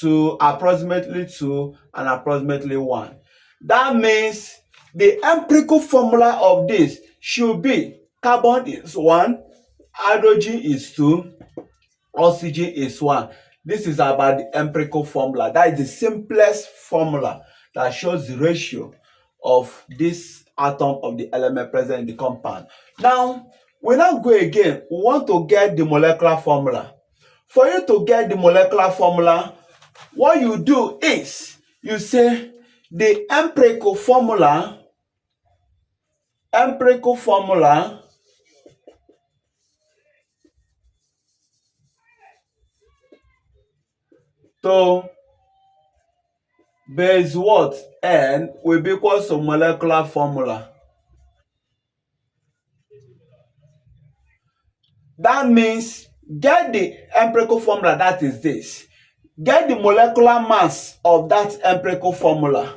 2, approximately 2, and approximately 1. That means the empirical formula of this should be carbon is 1, hydrogen is 2, oxygen is 1. This is about the empirical formula. That is the simplest formula that shows the ratio of this atom of the element present in the compound. Now, we now go again. We want to get the molecular formula. For you to get the molecular formula, what you do is you say the empirical formula So base what? N will be equals to molecular formula. That means get the empirical formula, that is this. Get the molecular mass of that empirical formula.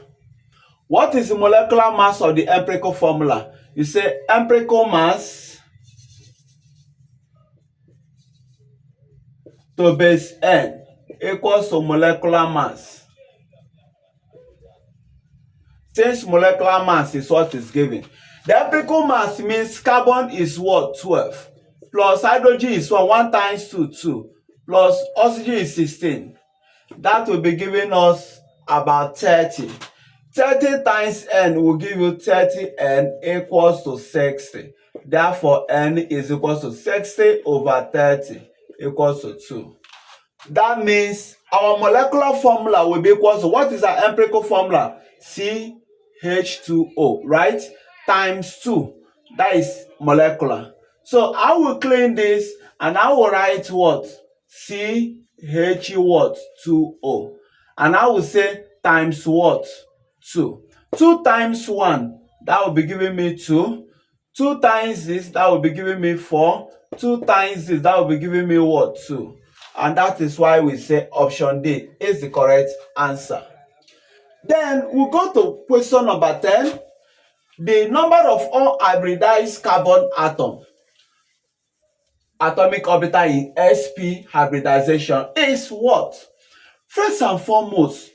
What is the molecular mass of the empirical formula? You say empirical mass to base N equals to molecular mass. Since molecular mass is what is given, the empirical mass means carbon is what? 12. Plus hydrogen is what? 1 times 2, 2. Plus oxygen is 16. That will be giving us about 30. 30 times N will give you 30N equals to 60. Therefore, N is equals to 60 over 30 equals to 2. That means our molecular formula will be equals to, what is our empirical formula? CH2O, right? Times 2. That is molecular. So I will clean this and I will write what? CH what? 2O. And I will say times what? 2. 2 times 1, that will be giving me 2. 2 times this, that will be giving me 4. 2 times this, that will be giving me what? 2. And that is why we say option D is the correct answer. Then we go to question number 10. The number of unhybridized carbon atomic orbital in sp hybridization is what? First and foremost,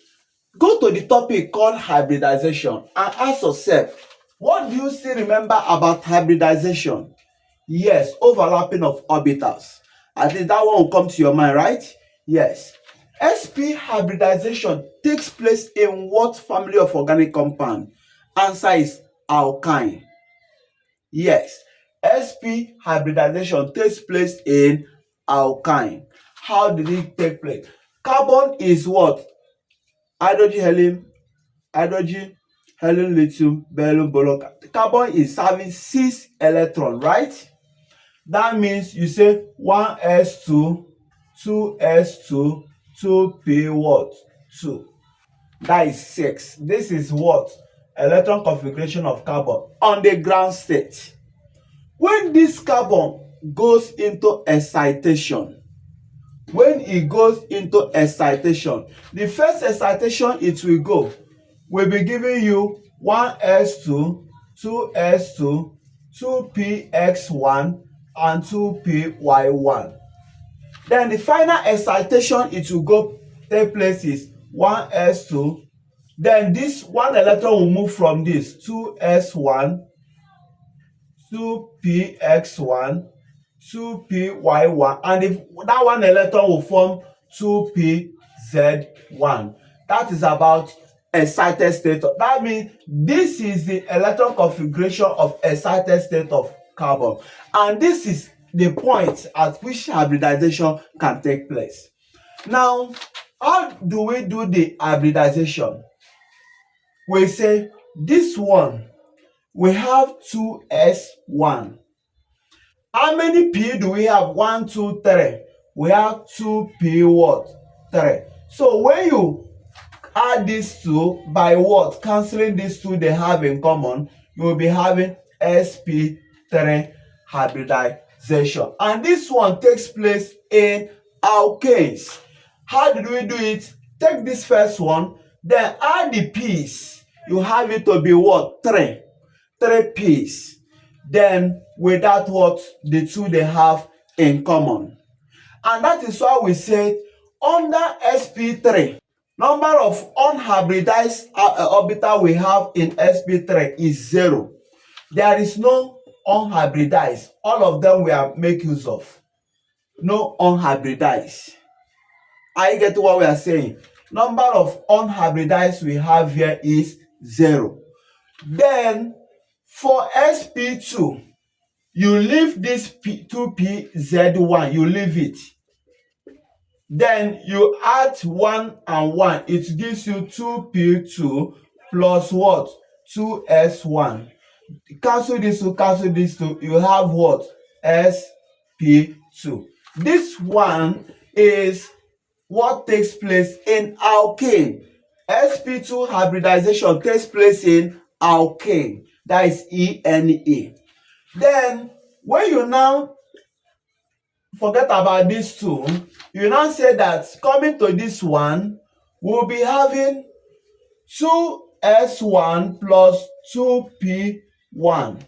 go to the topic called hybridization and ask yourself, what do you still remember about hybridization? Yes, overlapping of orbitals. At least that one will come to your mind, right? Yes. sp hybridization takes place in what family of organic compound? Answer is alkyne. Yes, sp hybridization takes place in alkyne. How did it take place? Carbon is what? Hydrogen, helium, lithium, beryllium, boron. Carbon is having 6 electrons, right? That means you say 1s2, 2s2, 2p what? 2. That is 6. This is what? Electron configuration of carbon on the ground state. When this carbon goes into excitation, the first excitation it will go will be giving you 1s2, 2s2, 2px1 and 2py1. Then the final excitation it will go take place is 1s2. Then this one electron will move from this 2s1, 2px1, 2py1, and that one electron will form 2pz1. That is about excited state. That means this is the electron configuration of excited state of carbon, and this is the point at which hybridization can take place. Now, how do we do the hybridization? We say this one, we have 2s1. How many p do we have? 1, 2, 3. We have 2p what? 3. So when you add these two by what? Cancelling these two they have in common, you will be having sp3 hybridization. And this one takes place in alkanes. How did we do it? Take this first one, then add the p's. You have it to be what? 3. 3 p's. Then with that what? The two they have in common. And that is why we say under sp3, number of unhybridized orbital we have in sp3 is 0. There is no unhybridized. All of them we are make use of. No unhybridized. Are you getting what we are saying? Number of unhybridized we have here is 0. Then for sp2, you leave this 2pz1, you leave it. Then you add 1 and 1, it gives you 2p2 plus what? 2s1. Cancel this two, you have what? sp2. This one is what takes place in alkane. sp2 hybridization takes place in alkane, that is ENA. Then when you now forget about these two, you now say that coming to this one, we'll be having 2s1 plus 2p1.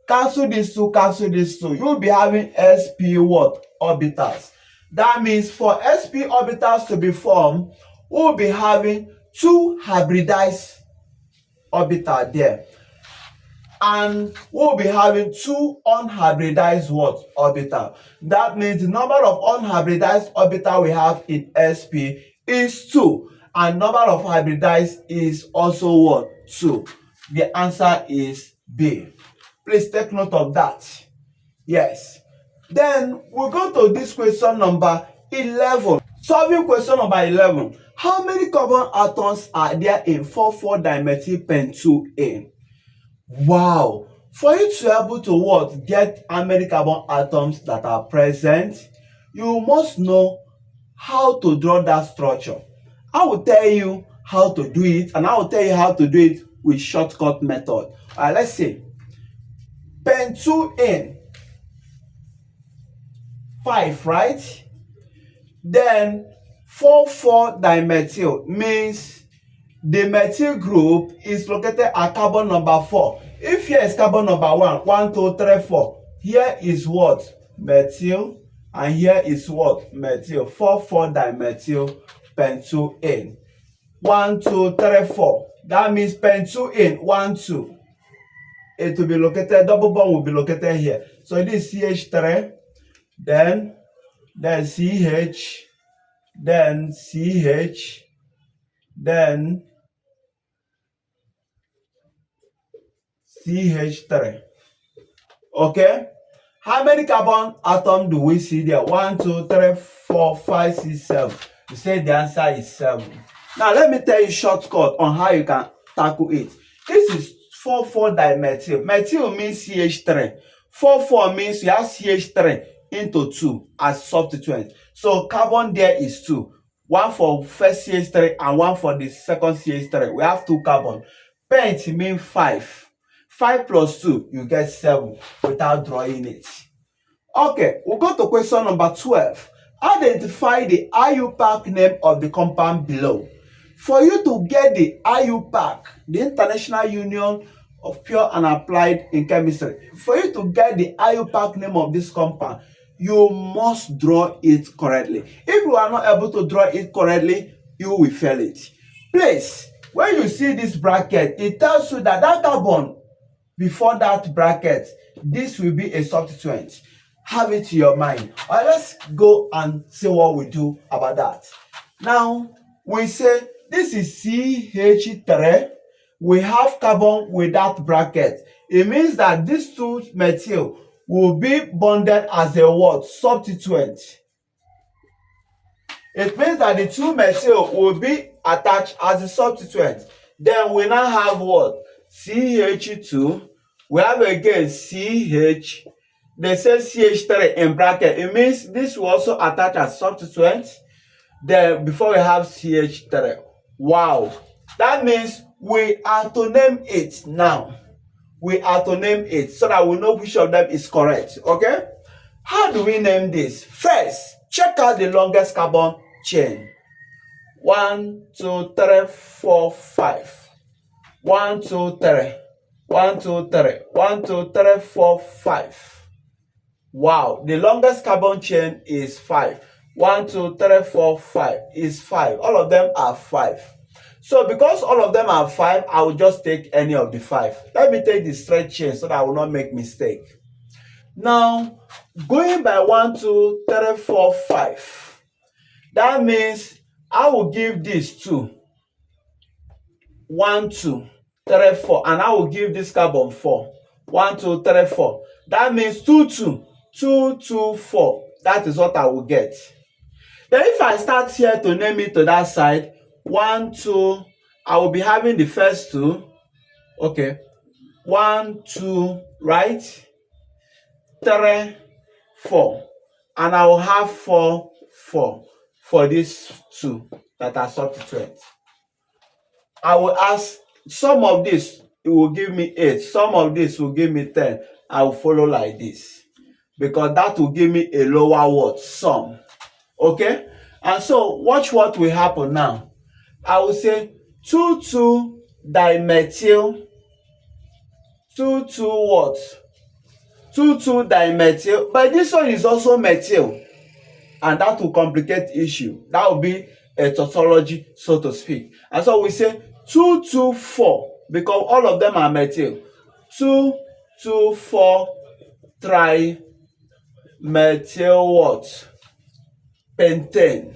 Cancel these two, cancel these two. You'll be having sp what? Orbitals. That means for sp orbitals to be formed, we'll be having two hybridized orbitals there. And we'll be having two unhybridized what? Orbital. That means the number of unhybridized orbital we have in sp is 2. And number of hybridized is also what? 2. The answer is B. Please take note of that. Yes. Then we go to this question number 11. Solving question number 11. How many carbon atoms are there in 4,4-dimethyl pen-2A? Wow. For you to be able to what? Get how many carbon atoms that are present, you must know how to draw that structure. I will tell you how to do it, and I will tell you how to do it with shortcut method. Let's say pen-2N 5, right? Then 4,4-dimethyl means the methyl group is located at carbon number 4. If here is carbon number 1, 1, 2, 3, 4. Here is what? Methyl. And here is what? Methyl. 4,4-dimethyl pen-2N. 1, 2, 3, 4. That means pen-2N 1, 2. It will be located, double bond will be located here. So this is CH3, then CH, then CH, then CH3. Okay? How many carbon atoms do we see there? 1, 2, 3, 4, 5, 6, 7. You say the answer is 7. Now let me tell you shortcut on how you can tackle it. This is 4,4-dimethyl. Methyl means CH3. 4,4 means you have CH3 into 2 as substituent. So carbon there is 2. One for first CH3 and one for the second CH3. We have 2 carbon. Pent means 5. 5 plus 2, you get 7 without drawing it. Okay, we'll go to question number 12. Identify the IUPAC name of the compound below. For you to get the IUPAC, the International Union of Pure and Applied in Chemistry, for you to get the IUPAC name of this compound, you must draw it correctly. If you are not able to draw it correctly, you will fail it. Please, when you see this bracket, it tells you that that carbon before that bracket, this will be a substituent. Have it in your mind. All right, let's go and see what we do about that. Now, we say this is CH3. We have carbon with that bracket. It means that these two methyl will be bonded as a what? Substituent. It means that the two methyl will be attached as a substituent. Then we now have what? CH2. We have again CH. They say CH3 in bracket. It means this will also attach as substituent. Then before we have CH3. Wow. That means we are to name it now. We are to name it so that we know which of them is correct. Okay? How do we name this? First, check out the longest carbon chain. 1, 2, 3, 4, 5. 1, 2, 3. 1, 2, 3. 1, 2, 3, 4, 5. Wow, the longest carbon chain is 5. 1, 2, 3, 4, 5 is 5. All of them are 5. So because all of them are 5, I will just take any of the 5. Let me take the straight chain so that I will not make mistake. Now, going by 1, 2, 3, 4, 5. That means I will give this 2. 1, 2, 3, 4. And I will give this carbon 4. 1, 2, 3, 4. That means 2, 2. 2, 2, 4. That is what I will get. Then if I start here to name it to that side, 1, 2, I will be having the first 2. Okay. 1, 2, right? 3, 4. And I will have 4, 4. for these two that are substituents. I will ask, some of this it will give me 8, some of this will give me 10. I will follow like this because that will give me a lower what? Sum. Okay? And so watch what will happen now. I will say 2,2-dimethyl, 2,2 what? 2,2-dimethyl, but this one is also methyl, and that will complicate issue. That will be a tautology, so to speak. And so we say 2,2,4 because all of them are methyl. 2,2,4 trimethyl what? Pentane,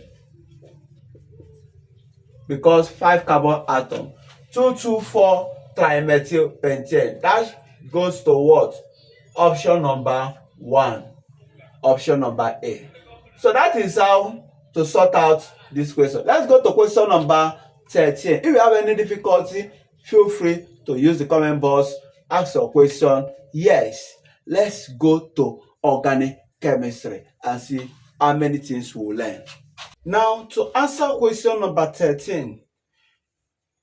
because 5 carbon atom. 2,2,4 trimethyl pentane. That goes to what? Option number 1. Option number A. So that is how to sort out this question. Let's go to question number 13. If you have any difficulty, feel free to use the comment box, ask your question. Yes, let's go to organic chemistry and see how many things we'll learn. Now, to answer question number 13,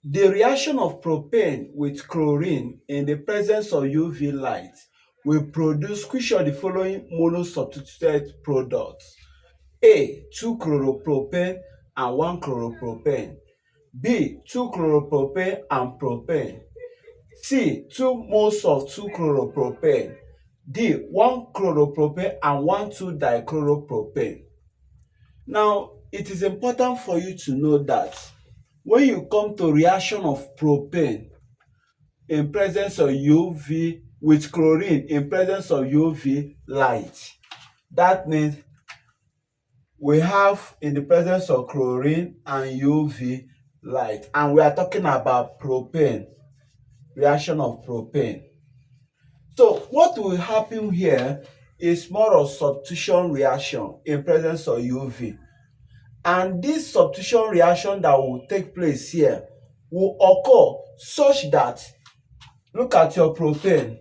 the reaction of propane with chlorine in the presence of UV light will produce which of the following monosubstituted products? A. 2-chloropropane and 1-chloropropane. B. 2-chloropropane and propane. C. 2 moles of 2-chloropropane. D. 1-chloropropane and 1,2-dichloropropane. Now, it is important for you to know that when you come to reaction of propane in presence of UV with chlorine in presence of UV light, that means we have in the presence of chlorine and UV light, and we are talking about propane, reaction of propane. So what will happen here is more of substitution reaction in presence of UV. And this substitution reaction that will take place here will occur such that, look at your propane,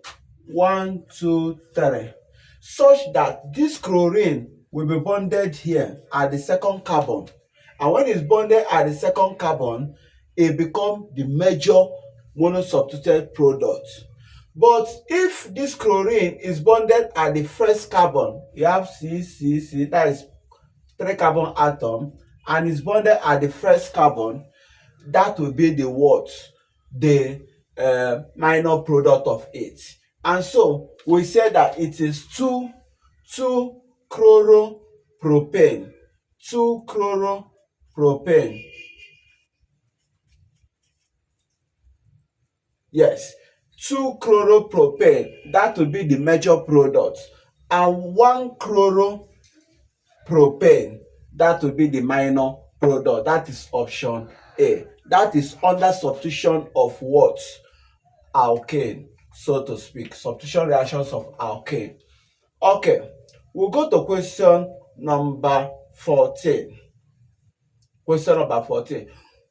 1, 2, 3, such that this chlorine will be bonded here at the second carbon. And when it's bonded at the second carbon, it becomes the major monosubstituted product. But if this chlorine is bonded at the first carbon, you have C, that is 3 carbon atom, and is bonded at the first carbon, that will be the what? The minor product of it. And so we say that it is 2,2-chloropropane. 2-chloropropane. Yes, 2-chloropropane. That will be the major product. And 1-chloropropane. That will be the minor product. That is option A. That is under substitution of what? Alkane, so to speak. Substitution reactions of alkane. Okay, we'll go to question number 14. Question number 14.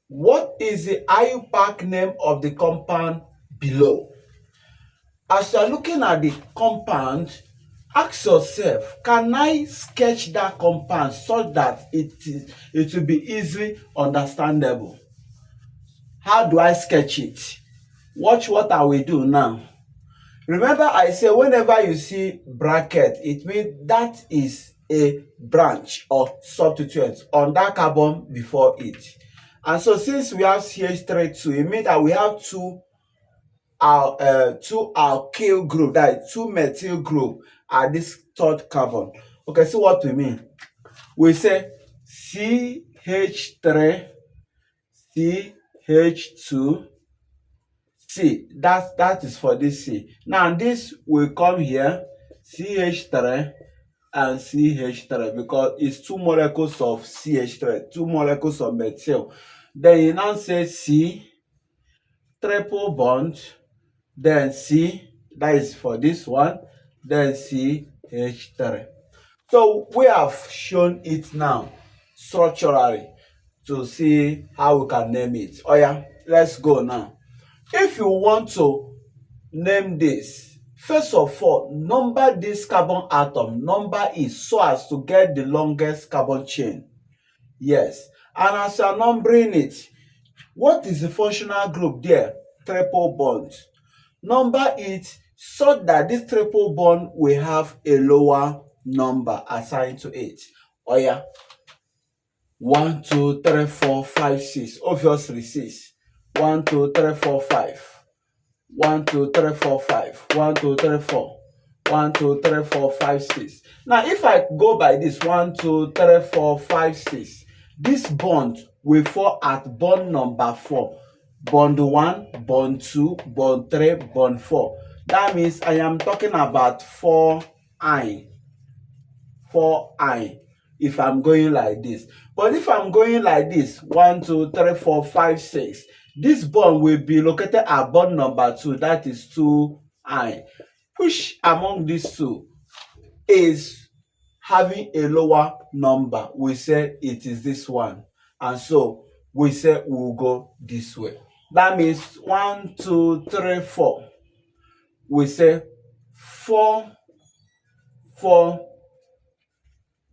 What is the IUPAC name of the compound below? As you are looking at the compound, ask yourself, can I sketch that compound so that it will be easily understandable? How do I sketch it? Watch what I will do now. Remember, I say whenever you see bracket, it means that is a branch or substituent on that carbon before it. And so since we have CH3, it means that we have two alkyl group, that is 2 methyl group at this third carbon. Okay, so what we mean? We say CH3, CH2, C. That is for this C. Now this will come here, CH3 and CH3, because it's 2 molecules of CH3, 2 molecules of methyl. Then you now say C, triple bond, then C, that is for this one, then CH3. So we have shown it now structurally to see how we can name it. Oh yeah, let's go now. If you want to name this, first of all, number this carbon atom, number it so as to get the longest carbon chain. Yes. And as you are numbering it, what is the functional group there? Triple bond. Number it so that this triple bond will have a lower number assigned to it. Oh yeah. 1, 2, 3, 4, 5, 6. Obviously 6. 1, 2, 3, 4, 5. 1, 2, 3, 4, 5. 1, 2, 3, 4. 1, 2, 3, 4, 5, 6. Now, if I go by this 1, 2, 3, 4, 5, 6, this bond will fall at bond number 4. Bond 1, bond 2, bond 3, bond 4. That means I am talking about 4 ion. 4 ion if I'm going like this. But if I'm going like this, 1, 2, 3, 4, 5, 6, this bond will be located at bond number 2, that is 2 ion. Which among these two is having a lower number? We say it is this one. And so we say we will go this way. That means 1, 2, 3, 4. We say 4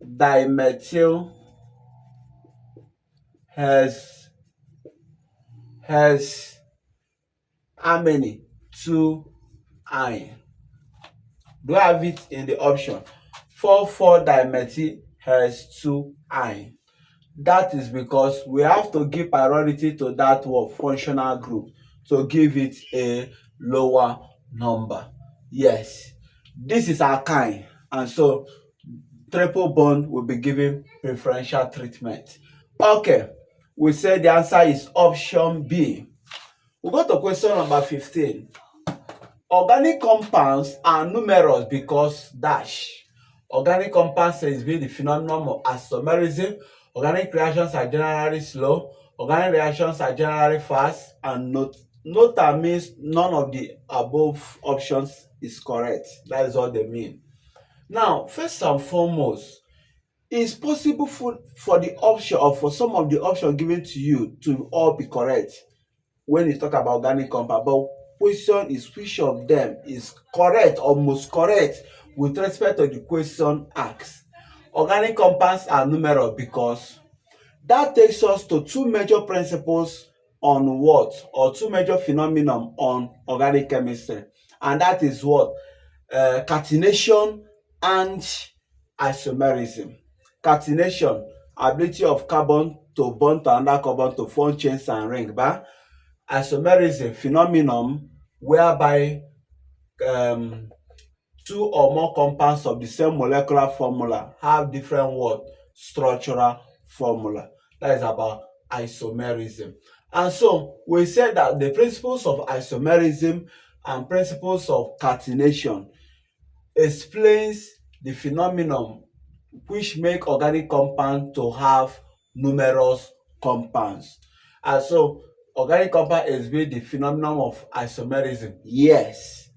dimethyl has how many? 2 ion. Do I have it in the option? 4,4-dimethyl has 2 ion. That is because we have to give priority to that word functional group to give it a lower number. Yes, this is alkyne, and so triple bond will be given preferential treatment. Okay, we say the answer is option B. We go to question number 15. Organic compounds are numerous because dash. Organic compounds exhibit the phenomenon of isomerism. Organic reactions are generally slow. Organic reactions are generally fast. And nota means none of the above options is correct. That is what they mean. Now, first and foremost, it's possible for the option or for some of the options given to you to all be correct when you talk about organic compound, but question is which of them is correct or most correct with respect to the question asked. Organic compounds are numerous because that takes us to two major principles on what, or two major phenomena on organic chemistry, and that is what? Catenation and isomerism. Catenation, ability of carbon to bond to another carbon to form chains and ring. But isomerism, phenomenon whereby two or more compounds of the same molecular formula have different what? Structural formula. That is about isomerism. And so we said that the principles of isomerism and principles of catenation explains the phenomenon which make organic compound to have numerous compounds. And so organic compound exhibit the phenomenon of isomerism. Yes.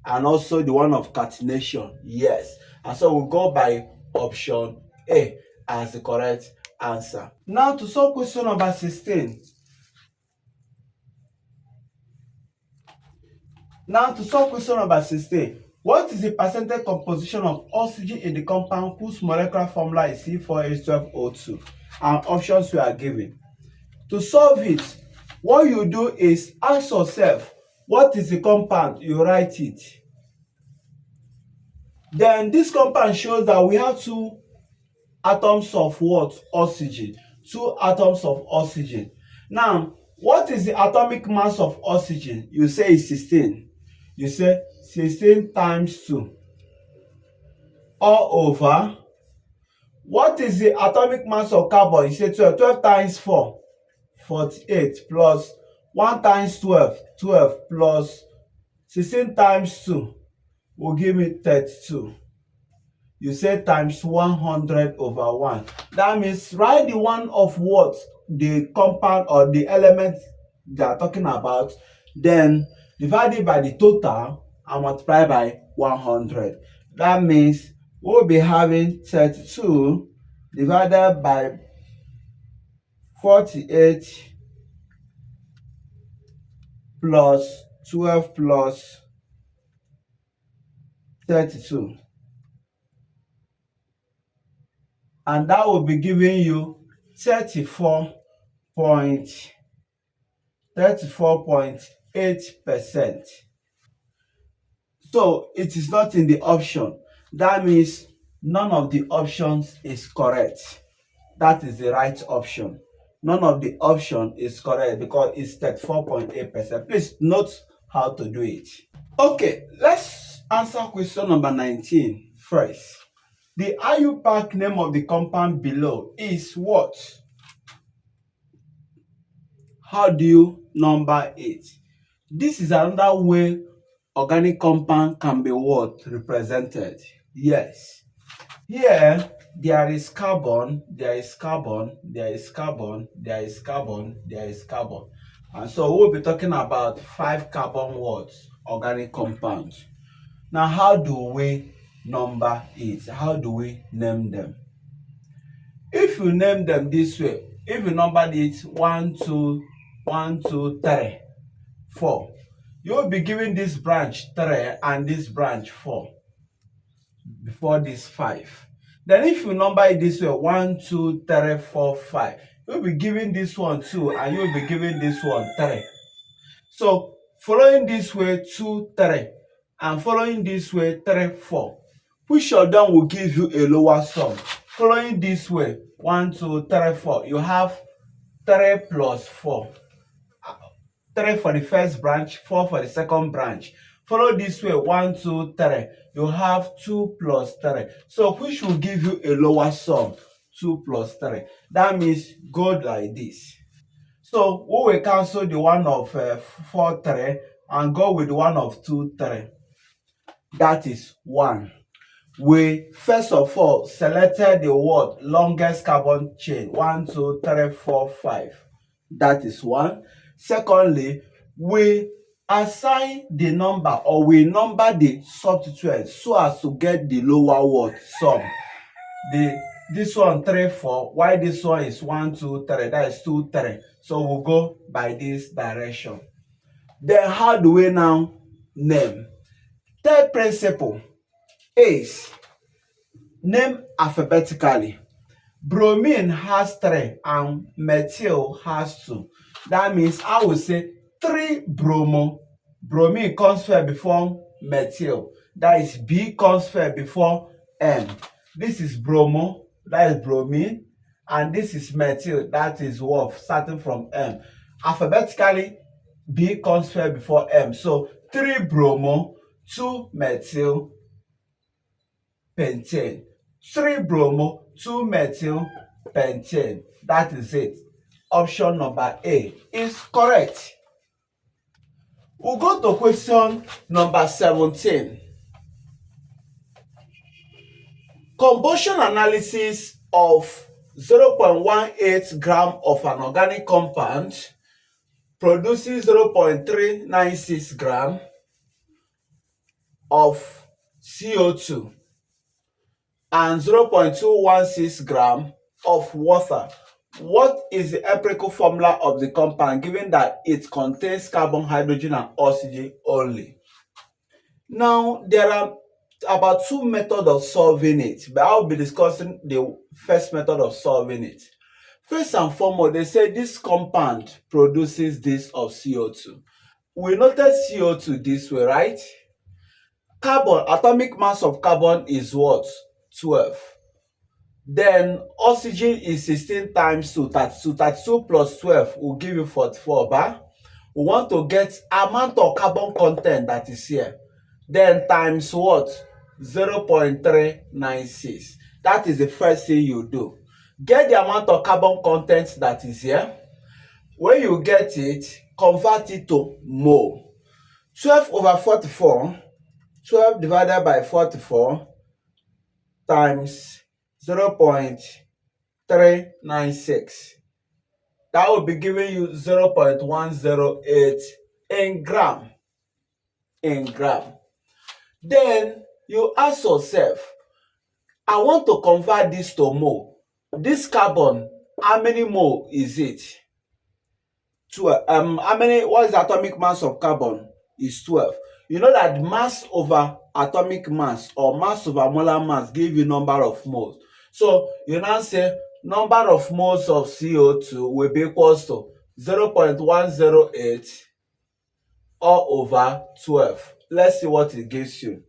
And also the one of catenation. Yes. And so we'll go by option A as the correct answer. Now to solve question number 16. What is the percentage composition of oxygen in the compound whose molecular formula is C4H12O2? And options we are given. To solve it, what you do is ask yourself, what is the compound? You write it. Then this compound shows that we have two atoms of what? Oxygen. Two atoms of oxygen. Now, what is the atomic mass of oxygen? You say it's 16. You say 16 times 2 all over. What is the atomic mass of carbon? You say 12. 12 times 4, 48, plus 1 times 12, 12, plus 16 times 2 will give me 32. You say times 100 over 1. That means write the one of what? The compound or the element they are talking about, then divide it by the total and multiply by 100. That means we'll be having 32 divided by 48 plus 12 plus 32. and that will be giving you 34.8%. So it is not in the option. That means none of the options is correct. That is the right option. None of the option is correct because it's 34.8%. Please note how to do it. Okay, let's answer question number 19 first. The IUPAC name of the compound below is what? How do you number it? This is another way organic compound can be what? Represented. Yes. Here, there is carbon, there is carbon, there is carbon, there is carbon, there is carbon. And so we'll be talking about 5 carbon what? Organic compounds. Now, how do we number it? How do we name them? If you name them this way, if you number it 1, 2, 1, 2, 3, 4, you will be given this branch 3 and this branch 4 before this 5. Then if you number it this way 1, 2, 3, 4, 5, you'll be given this one 2 and you'll be given this one 3. So following this way 2, 3 and following this way 3, 4. Which of them will give you a lower sum? Following this way 1, 2, 3, 4. You have 3 plus 4. 3 for the first branch, 4 for the second branch. Follow this way 1, 2, 3. You have 2 plus 3. So which will give you a lower sum? 2 plus 3. That means go like this. So we will cancel the one of 4, 3 and go with the one of 2, 3. That is 1. We first of all selected the word longest carbon chain 1, 2, 3, 4, 5. That is 1. Secondly, we assign the number or we number the substituents so as to get the lower word sum. This one 3, 4, while this one is 1, 2, 3. That is 2, 3. So we'll go by this direction. Then how do we now name? Third principle is name alphabetically. Bromine has 3 and methyl has 2. That means I will say 3 bromo. Bromine comes first before methyl. That is B comes first before M. This is bromo, that is bromine, and this is methyl, that is what? Starting from M. Alphabetically, B comes first before M. So 3 bromo, 2 methyl, pentane. 3 bromo, 2 methyl, pentane. That is it. Option number A is correct. We'll go to question number 17. Combustion analysis of 0.18 gram of an organic compound produces 0.396 gram of CO2 and 0.216 gram of water. What is the empirical formula of the compound given that it contains carbon, hydrogen, and oxygen only? Now, there are about 2 methods of solving it, but I'll be discussing the first method of solving it. First and foremost, they say this compound produces this of CO2. We noted CO2 this way, right? Carbon, atomic mass of carbon is what? 12. Then oxygen is 16 times 2, 32. 32 plus 12 will give you 44 bar. We want to get amount of carbon content that is here. Then times what? 0.396. That is the first thing you do. Get the amount of carbon content that is here. When you get it, convert it to mole. 12 over 44, 12 divided by 44 times 0.396. That will be giving you 0.108 in gram. Then you ask yourself, I want to convert this to mole. This carbon, how many mole is it? 12. What is the atomic mass of carbon? Is 12. You know that mass over atomic mass or mass over molar mass give you number of moles. So you now say number of moles of CO2 will be equals to 0.108 all over 12. Let's see what it gives you.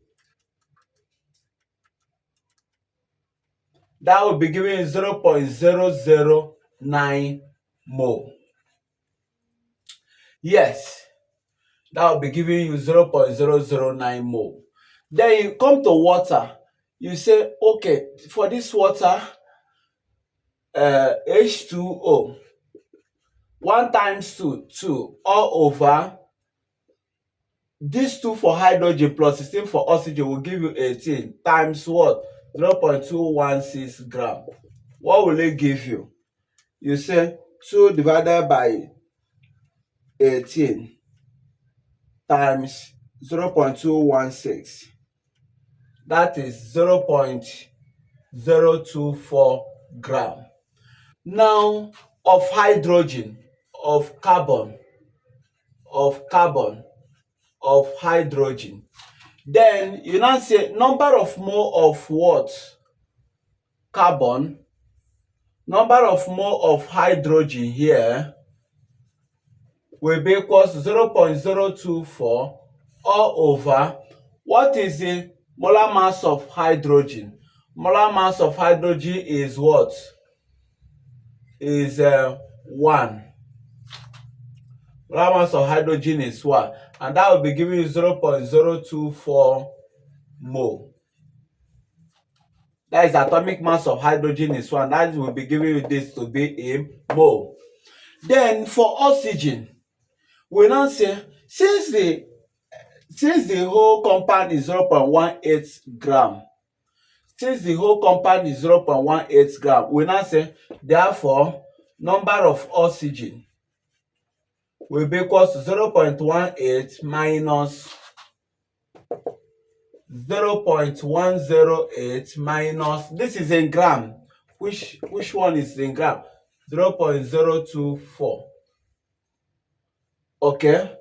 That will be giving you 0.009 mole. Yes, that will be giving you 0.009 mole. Then you come to water. You say, okay, for this water, H2O, 1 times 2, 2, all over this 2 for hydrogen plus 16 for oxygen will give you 18 times what? 0.216 gram. What will it give you? You say 2 divided by 18 times 0.216. That is 0.024 gram. Now, of hydrogen, of carbon, of carbon, of hydrogen. Then you now say number of mole of what? Carbon. Number of mole of hydrogen here will be equals to 0.024 all over what is the molar mass of hydrogen? Molar mass of hydrogen is what? Is 1. Molar mass of hydrogen is 1, and that will be giving you 0.024 mole. That is atomic mass of hydrogen is 1. That will be giving you this to be a mole. Then for oxygen, we now say since the whole compound is 0.18 gram, since the whole compound is 0.18 gram, we now say therefore number of oxygen will be equal to 0.18 minus 0.108 minus, this is in gram. Which one is in gram? 0.024. Okay,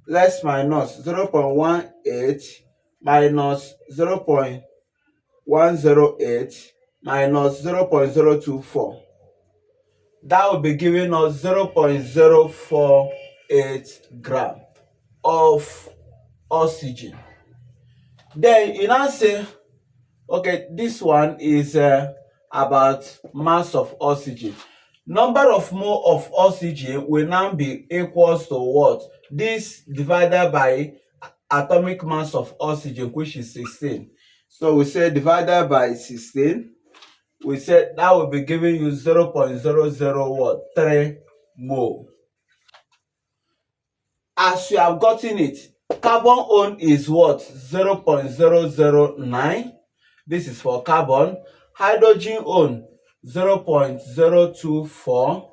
let's minus 0.18 minus 0.108 minus 0.024. That will be giving us 0.048 gram of oxygen. Then you now say, okay, this one is about mass of oxygen. Number of mole of oxygen will now be equals to what? This divided by atomic mass of oxygen, which is 16. So we say divided by 16, we said that will be giving you 0.003 mole. As you have gotten it, carbon own is what? 0.009. This is for carbon. Hydrogen own 0.024.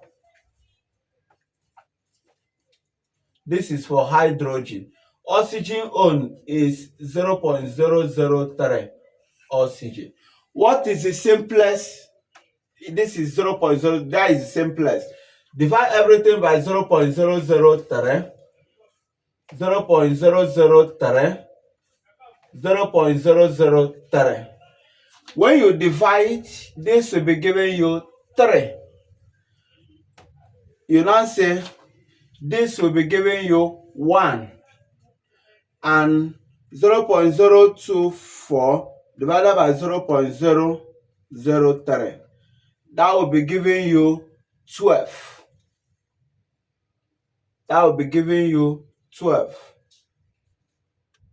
This is for hydrogen. Oxygen own is 0.003 oxygen. What is the simplest? This is 0.0, that is the simplest. Divide everything by 0.003, 0.003, 0.003. When you divide, this will be giving you 3. You now say this will be giving you 1, and 0.024 divided by 0.003. That will be giving you 12. That will be giving you 12.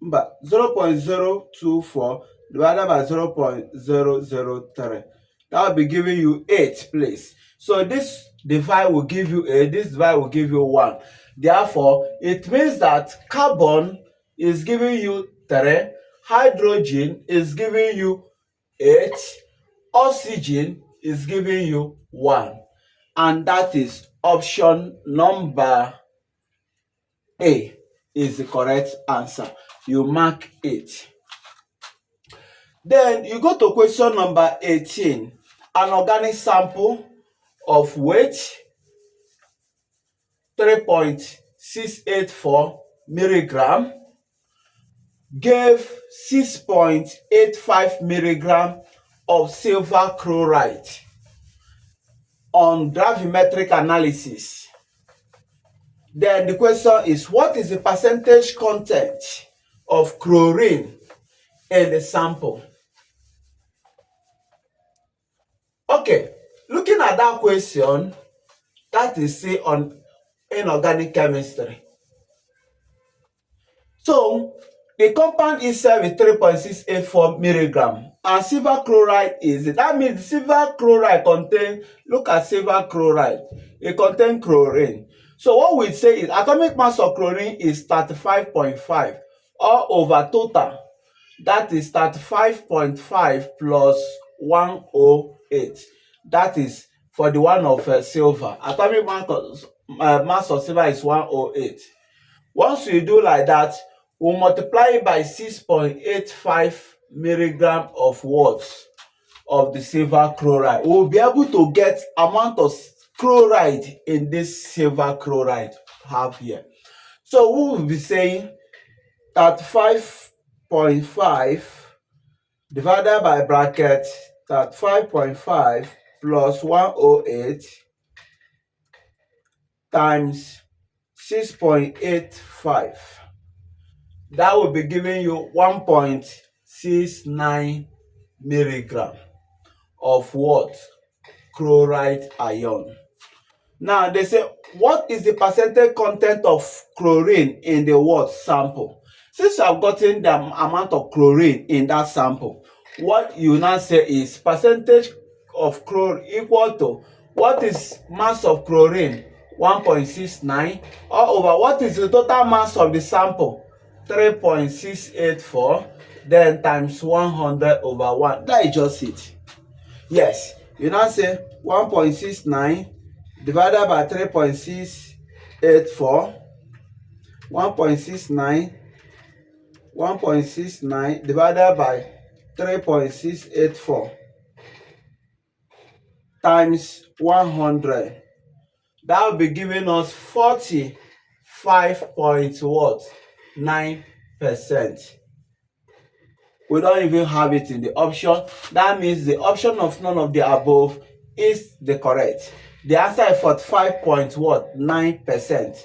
But 0.024 divided by 0.003. That will be giving you 8, please. So this divide will give you 8, this divide will give you 1. Therefore, it means that carbon is giving you 3, hydrogen is giving you 8, oxygen is giving you 1. And that is option number A is the correct answer. You mark it. Then you go to question number 18. An organic sample of weight 3.684 milligram gave 6.85 milligram of silver chloride on gravimetric analysis. Then the question is, what is the percentage content of chlorine in the sample? Okay, looking at that question, that is say on inorganic chemistry. So the compound itself is 3.684 milligram, and silver chloride is it. That means silver chloride contain, look at silver chloride, it contain chlorine. So what we say is atomic mass of chlorine is 35.5 all over total. That is 35.5 plus 108. That is for the one of silver. Atomic mass of silver is 108. Once we do like that, we'll multiply it by 6.85 milligram of watts of the silver chloride. We'll be able to get amount of chloride in this silver chloride have here. So we will be saying that 5.5 divided by bracket that 5.5 plus 108 times 6.85. That will be giving you 1.69 milligram of what? Chloride ion. Now they say, what is the percentage content of chlorine in the what sample? Since you have gotten the amount of chlorine in that sample, what you now say is percentage of chlorine equal to what is mass of chlorine? 1.69 all over what is the total mass of the sample? 3.684, then times 100 over 1. That is just it. Yes, you now say 1.69 divided by 3.684, 1.69 divided by 3.684 times 100. That will be giving us 45.9%. We don't even have it in the option. That means the option of none of the above is the correct. The answer is 45.9%.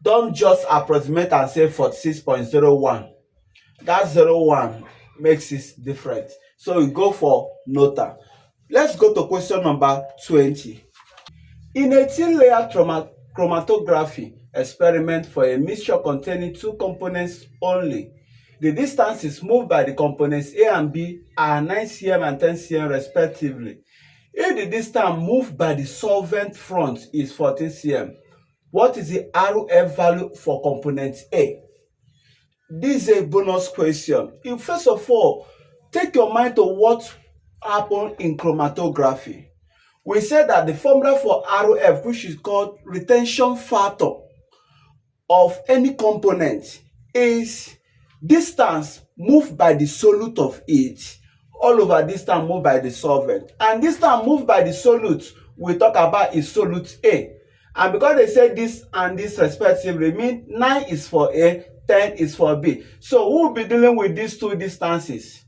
Don't just approximate and say 46.01. That 01 makes it different. So we go for nota. Let's go to question number 20. In a thin layer chromatography experiment for a mixture containing two components only, the distances moved by the components A and B are 9 cm and 10 cm respectively. If the distance moved by the solvent front is 14 cm, what is the RF value for component A? This is a bonus question. You first of all, take your mind to what happened in chromatography. We said that the formula for RF, which is called retention factor of any component, is distance moved by the solute of it all over distance moved by the solvent. And distance moved by the solute we talk about is solute A. And because they say this and this respectively, mean 9 is for A, 10 is for B. So we'll be dealing with these two distances,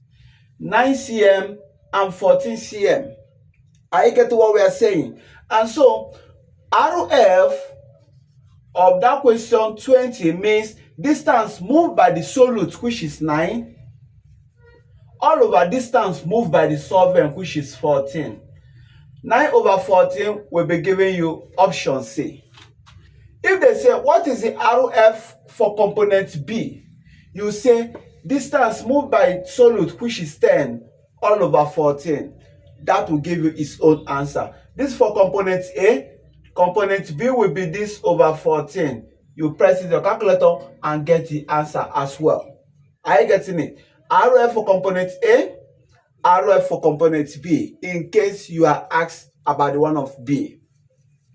9 cm and 14 cm. Are you getting what we are saying? And so RF of that question 20 means distance moved by the solute, which is 9, all over distance moved by the solvent, which is 14. 9 over 14 will be giving you option C. If they say, what is the RF for component B? You say distance moved by solute, which is 10, all over 14. That will give you its own answer. This for component A. Component B will be this over 14. You press it in your calculator and get the answer as well. Are you getting it? RF for component A, RF for component B, in case you are asked about the one of B.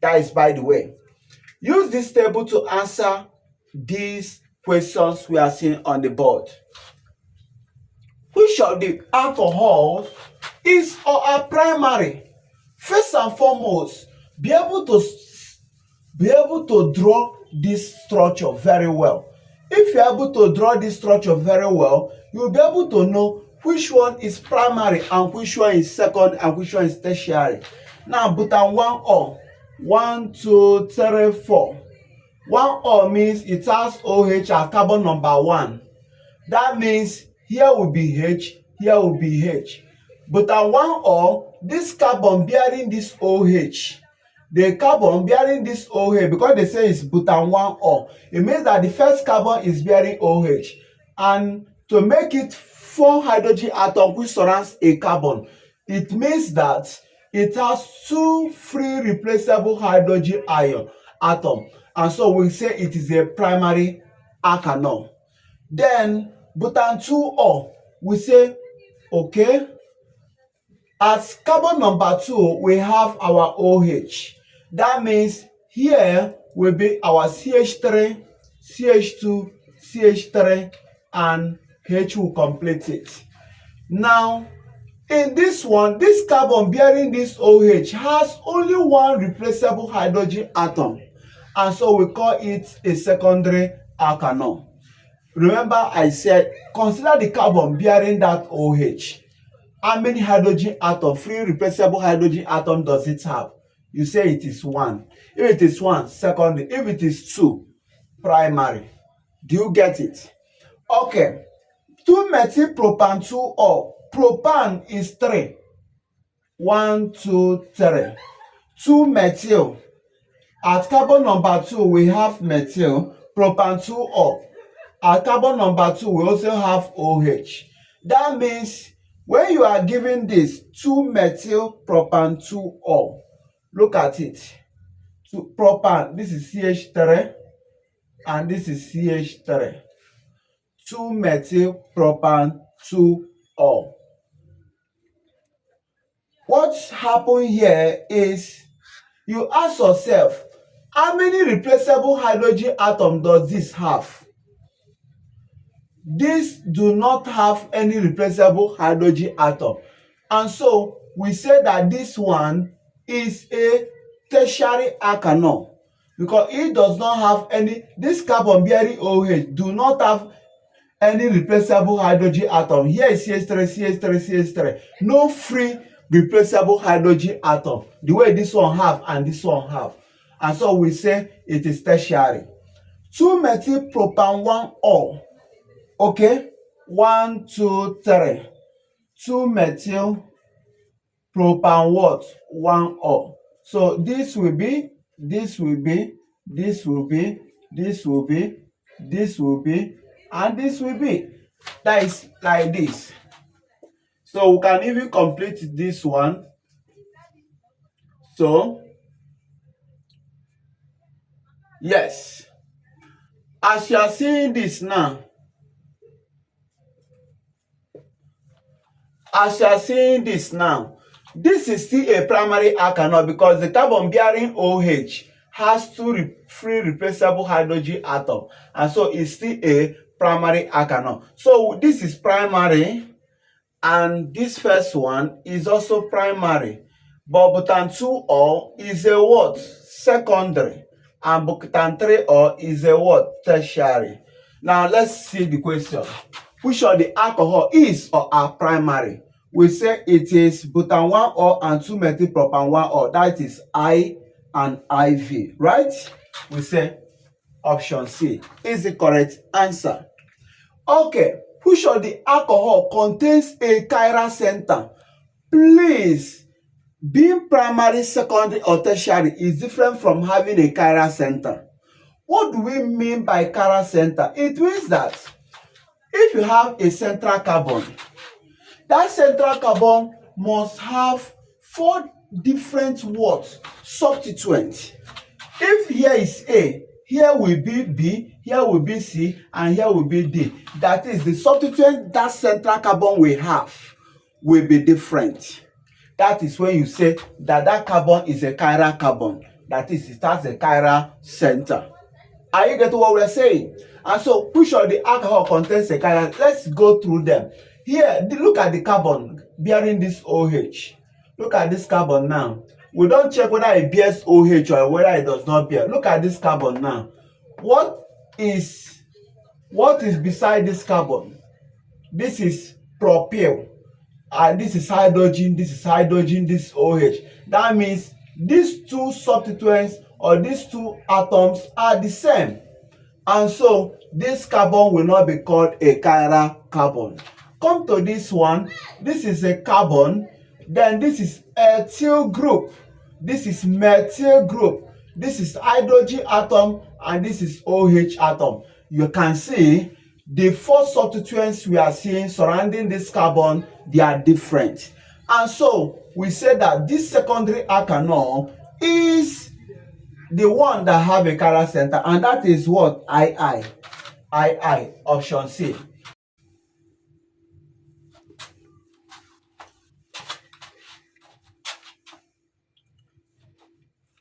That is by the way. Use this table to answer these questions we are seeing on the board. Which of the alcohols is or are primary? First and foremost, be able to draw this structure very well. If you're able to draw this structure very well, you'll be able to know which one is primary and which one is second and which one is tertiary. Now butan 1O, 1, 2, 3, 4. 1O means it has OH as carbon number 1. That means here will be H, here will be H. Butan 1O, this carbon bearing this OH, the carbon bearing this OH, because they say it's butan 1O, it means that the first carbon is bearing OH. And to make it 4 hydrogen atom which surrounds a carbon, it means that it has 2 free replaceable hydrogen ion atom, and so we say it is a primary alkanol. Then butan 2O, we say okay, as carbon number 2 we have our OH. That means here will be our CH3, CH2, CH3, and H will complete it. Now in this one, this carbon bearing this OH has only 1 replaceable hydrogen atom, and so we call it a secondary alkanol. Remember I said consider the carbon bearing that OH. How many hydrogen atom, free replaceable hydrogen atom does it have? You say it is 1. If it is 1, secondary. If it is 2, primary. Do you get it? Okay. 2-methylpropan 2O. Propan is 3. 1, 2, 3. 2-methyl. At carbon number 2, we have methyl. Propan 2O. At carbon number 2, we also have OH. That means when you are given this 2-methylpropan 2O, look at it. Propan, this is CH3 and this is CH3. 2-methylpropan 2O. What's happened here is you ask yourself, how many replaceable hydrogen atoms does this have? These do not have any replaceable hydrogen atom, and so we say that this one is a tertiary alkanol because it does not have any. This carbon bearing OH do not have any replaceable hydrogen atom. Here is CH3, CH3, CH3. No free replaceable hydrogen atom the way this one have and this one have, and so we say it is tertiary. 2-methylpropan 1O. Okay, 1, 2, 3. 2-methylpropan what? 1O. So this will be, this will be, this will be, this will be, this will be, and this will be. That is like this. So we can even complete this one. So yes, as you are seeing this now, as you are seeing this now, this is still a primary alkanol because the carbon bearing OH has 2 free replaceable hydrogen atom, and so it's still a primary alkanol. So this is primary, and this first one is also primary, but butan 2O is a what? Secondary, and butan 3O is a what? Tertiary. Now let's see the question. Which of the alcohol is or are primary? We say it is butan 1O and 2-methylpropan 1O. That is I and IV, right? We say option C is the correct answer. Okay, which of the alcohol contains a chiral center? Please, being primary, secondary, or tertiary is different from having a chiral center. What do we mean by chiral center? It means that if you have a central carbon, that central carbon must have 4 different what? Substituents. If here is A, here will be B, here will be C, and here will be D. That is, the substituent that central carbon will have will be different. That is when you say that that carbon is a chiral carbon. That is, it has a chiral center. Are you getting what we're saying? And so, which of the alcohol contains a chiral? Let's go through them. Here, look at the carbon bearing this OH. Look at this carbon now. We don't check whether it bears OH or whether it does not bear. Look at this carbon now. What is beside this carbon? This is propyl, and this is hydrogen, this is hydrogen, this is OH. That means these two substituents or these two atoms are the same, and so this carbon will not be called a chiral carbon. Come to this one. This is a carbon, then this is ethyl group, this is methyl group, this is hydrogen atom, and this is OH atom. You can see the four substituents we are seeing surrounding this carbon, they are different, and so we say that this secondary alkanol is the one that have a chiral center, and that is what? II, option C.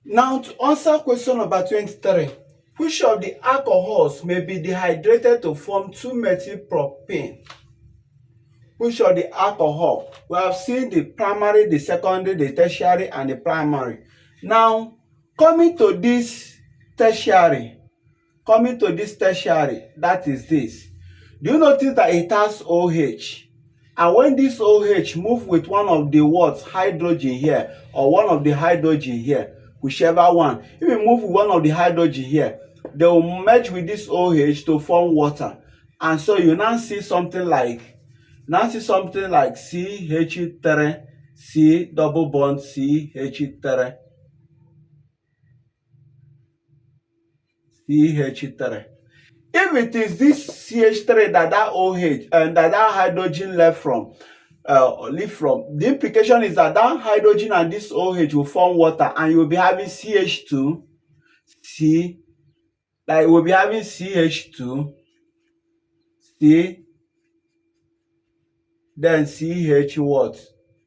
Now to answer question number 23, which of the alcohols may be dehydrated to form 2-methylpropane? Which of the alcohol? We have seen the primary, the secondary, the tertiary, and the primary. Now, coming to this tertiary, that is this. Do you notice that it has OH? And when this OH move with one of the words hydrogen here, or one of the hydrogen here, whichever one, if we move with one of the hydrogen here, they will merge with this OH to form water. And so you now see something like CH3, C double bond CH3, CH3. If it is this CH3 that OH and that hydrogen left from, the implication is that hydrogen and this OH will form water, and you will be having CH2, C, like we'll be having CH2, C, then CH what?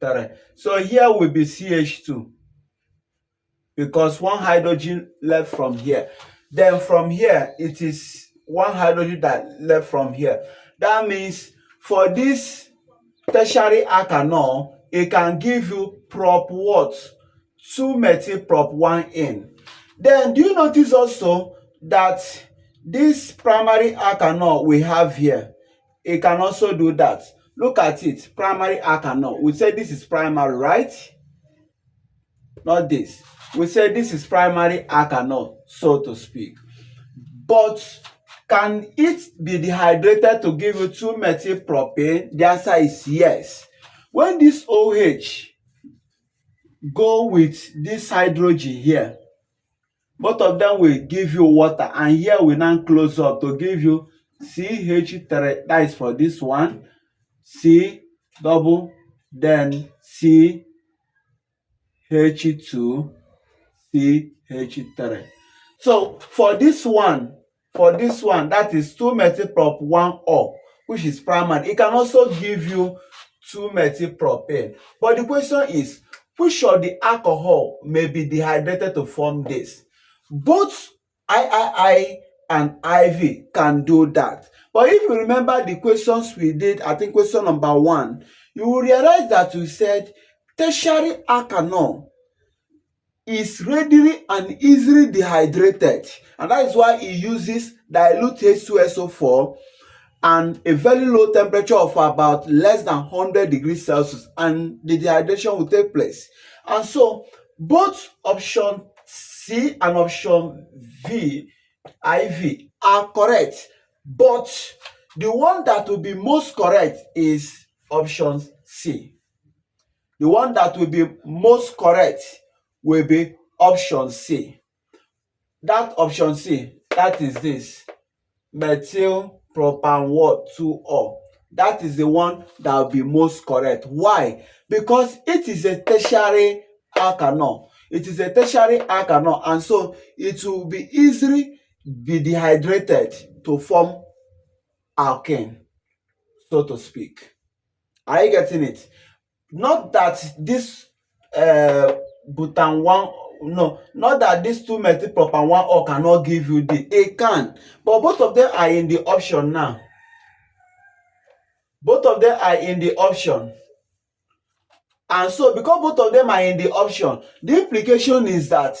3. So here will be CH2 because one hydrogen left from here. Then from here, it is one hydrogen that left from here. That means for this tertiary alkanol, it can give you prop what? 2-methylprop-1-ene. Then do you notice also that this primary alkanol we have here, it can also do that. Look at it, primary alkanol. We say this is primary, right? Not this. We say this is primary alkanol, so to speak. But can it be dehydrated to give you 2-methylpropane? The answer is yes. When this OH go with this hydrogen here, both of them will give you water, and here we now close up to give you CH3, that is for this one, C double, then CH2, CH3. So for this one, that is 2-methylprop-1-O, which is primary. It can also give you 2-methylpropane. But the question is, which of the alcohol may be dehydrated to form this? Both III and IV can do that. But if you remember the questions we did, I think question number 1, you will realize that we said tertiary alkanol is readily and easily dehydrated, and that is why it uses dilute H2SO4 and a very low temperature of about less than 100 degrees Celsius, and the dehydration will take place. And so both option C and option V, IV, are correct, but the one that will be most correct is option C. The one that will be most correct will be option C. That option C, that is this, methylpropan-2-ol. That is the one that will be most correct. Why? Because it is a tertiary alkanol. It is a tertiary alkanol, and so it will be easily be dehydrated to form alkene, so to speak. Are you getting it? Not that this butan 1, no, not that this 2-methylpropan-1-ol cannot give you this. It can, but both of them are in the option now. Both of them are in the option. And so because both of them are in the option, the implication is that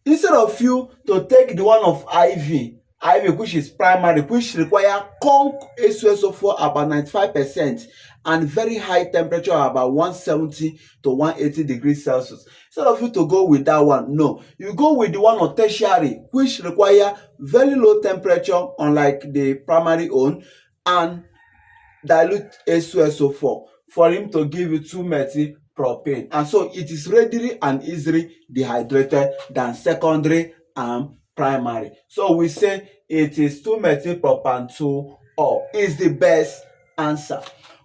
instead of you to take the one of IV IUPAC, which is primary, which require conc H2SO4 about 95% and very high temperature about 170 to 180 degrees Celsius. Instead of you to go with that one, no, you go with the one on tertiary, which require very low temperature unlike the primary one, and dilute H2SO4 for him to give you 2-methyl propane, and so it is readily and easily dehydrated than secondary and primary. So we say it is 2-methyl propan 2-ol is the best answer.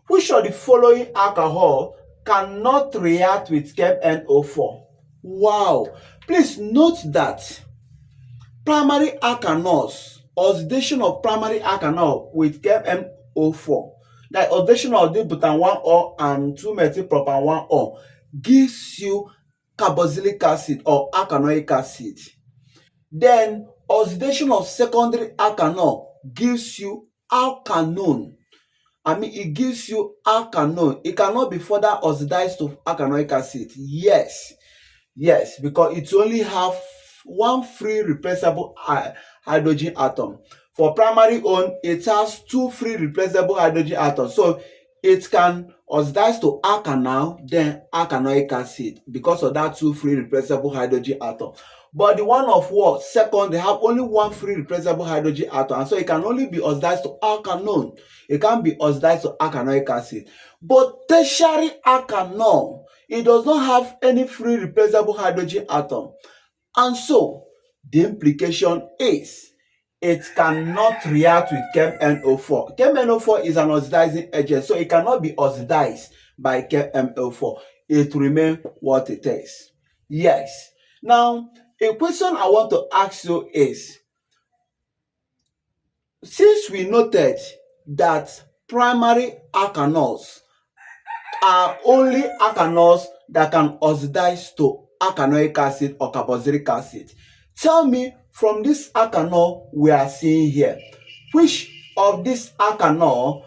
Which of the following alcohol cannot react with ChemNO4? Wow, please note that primary alkanols, oxidation of primary alkanol with ChemNO4, like oxidation of dibutan 1-ol and 2-methyl propan 1-ol, gives you carboxylic acid or alkanoic acid. Then oxidation of secondary alkanol gives you alkanone. It gives you alkanone. It cannot be further oxidized to alkanoic acid. Yes, because it only have one free replaceable hydrogen atom. For primary one, it has two free replaceable hydrogen atoms. So it can oxidize to alkanal, then alkanoic acid because of that two free replaceable hydrogen atom. But the one of what? Second, they have only one free replaceable hydrogen atom, and so it can only be oxidized to alkanone. It can't be oxidized to alkanoic acid. But tertiary alkanol, it does not have any free replaceable hydrogen atom. And so the implication is it cannot react with ChemNO4. ChemNO4 is an oxidizing agent, so it cannot be oxidized by ChemNO4. It remains what it is. Yes. Now, a question I want to ask you is, since we noted that primary alkanols are only alkanols that can oxidize to alkanoic acid or carboxylic acid, tell me, from this alkanol we are seeing here, which of these alkanol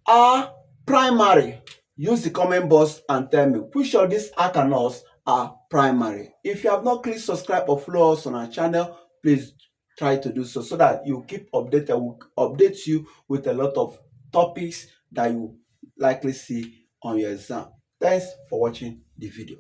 are primary? Use the comment box and tell me which of these alkanols are primary. If you have not clicked subscribe or follow us on our channel, please try to do so that you keep updated. We'll update you with a lot of topics that you likely see on your exam. Thanks for watching the video.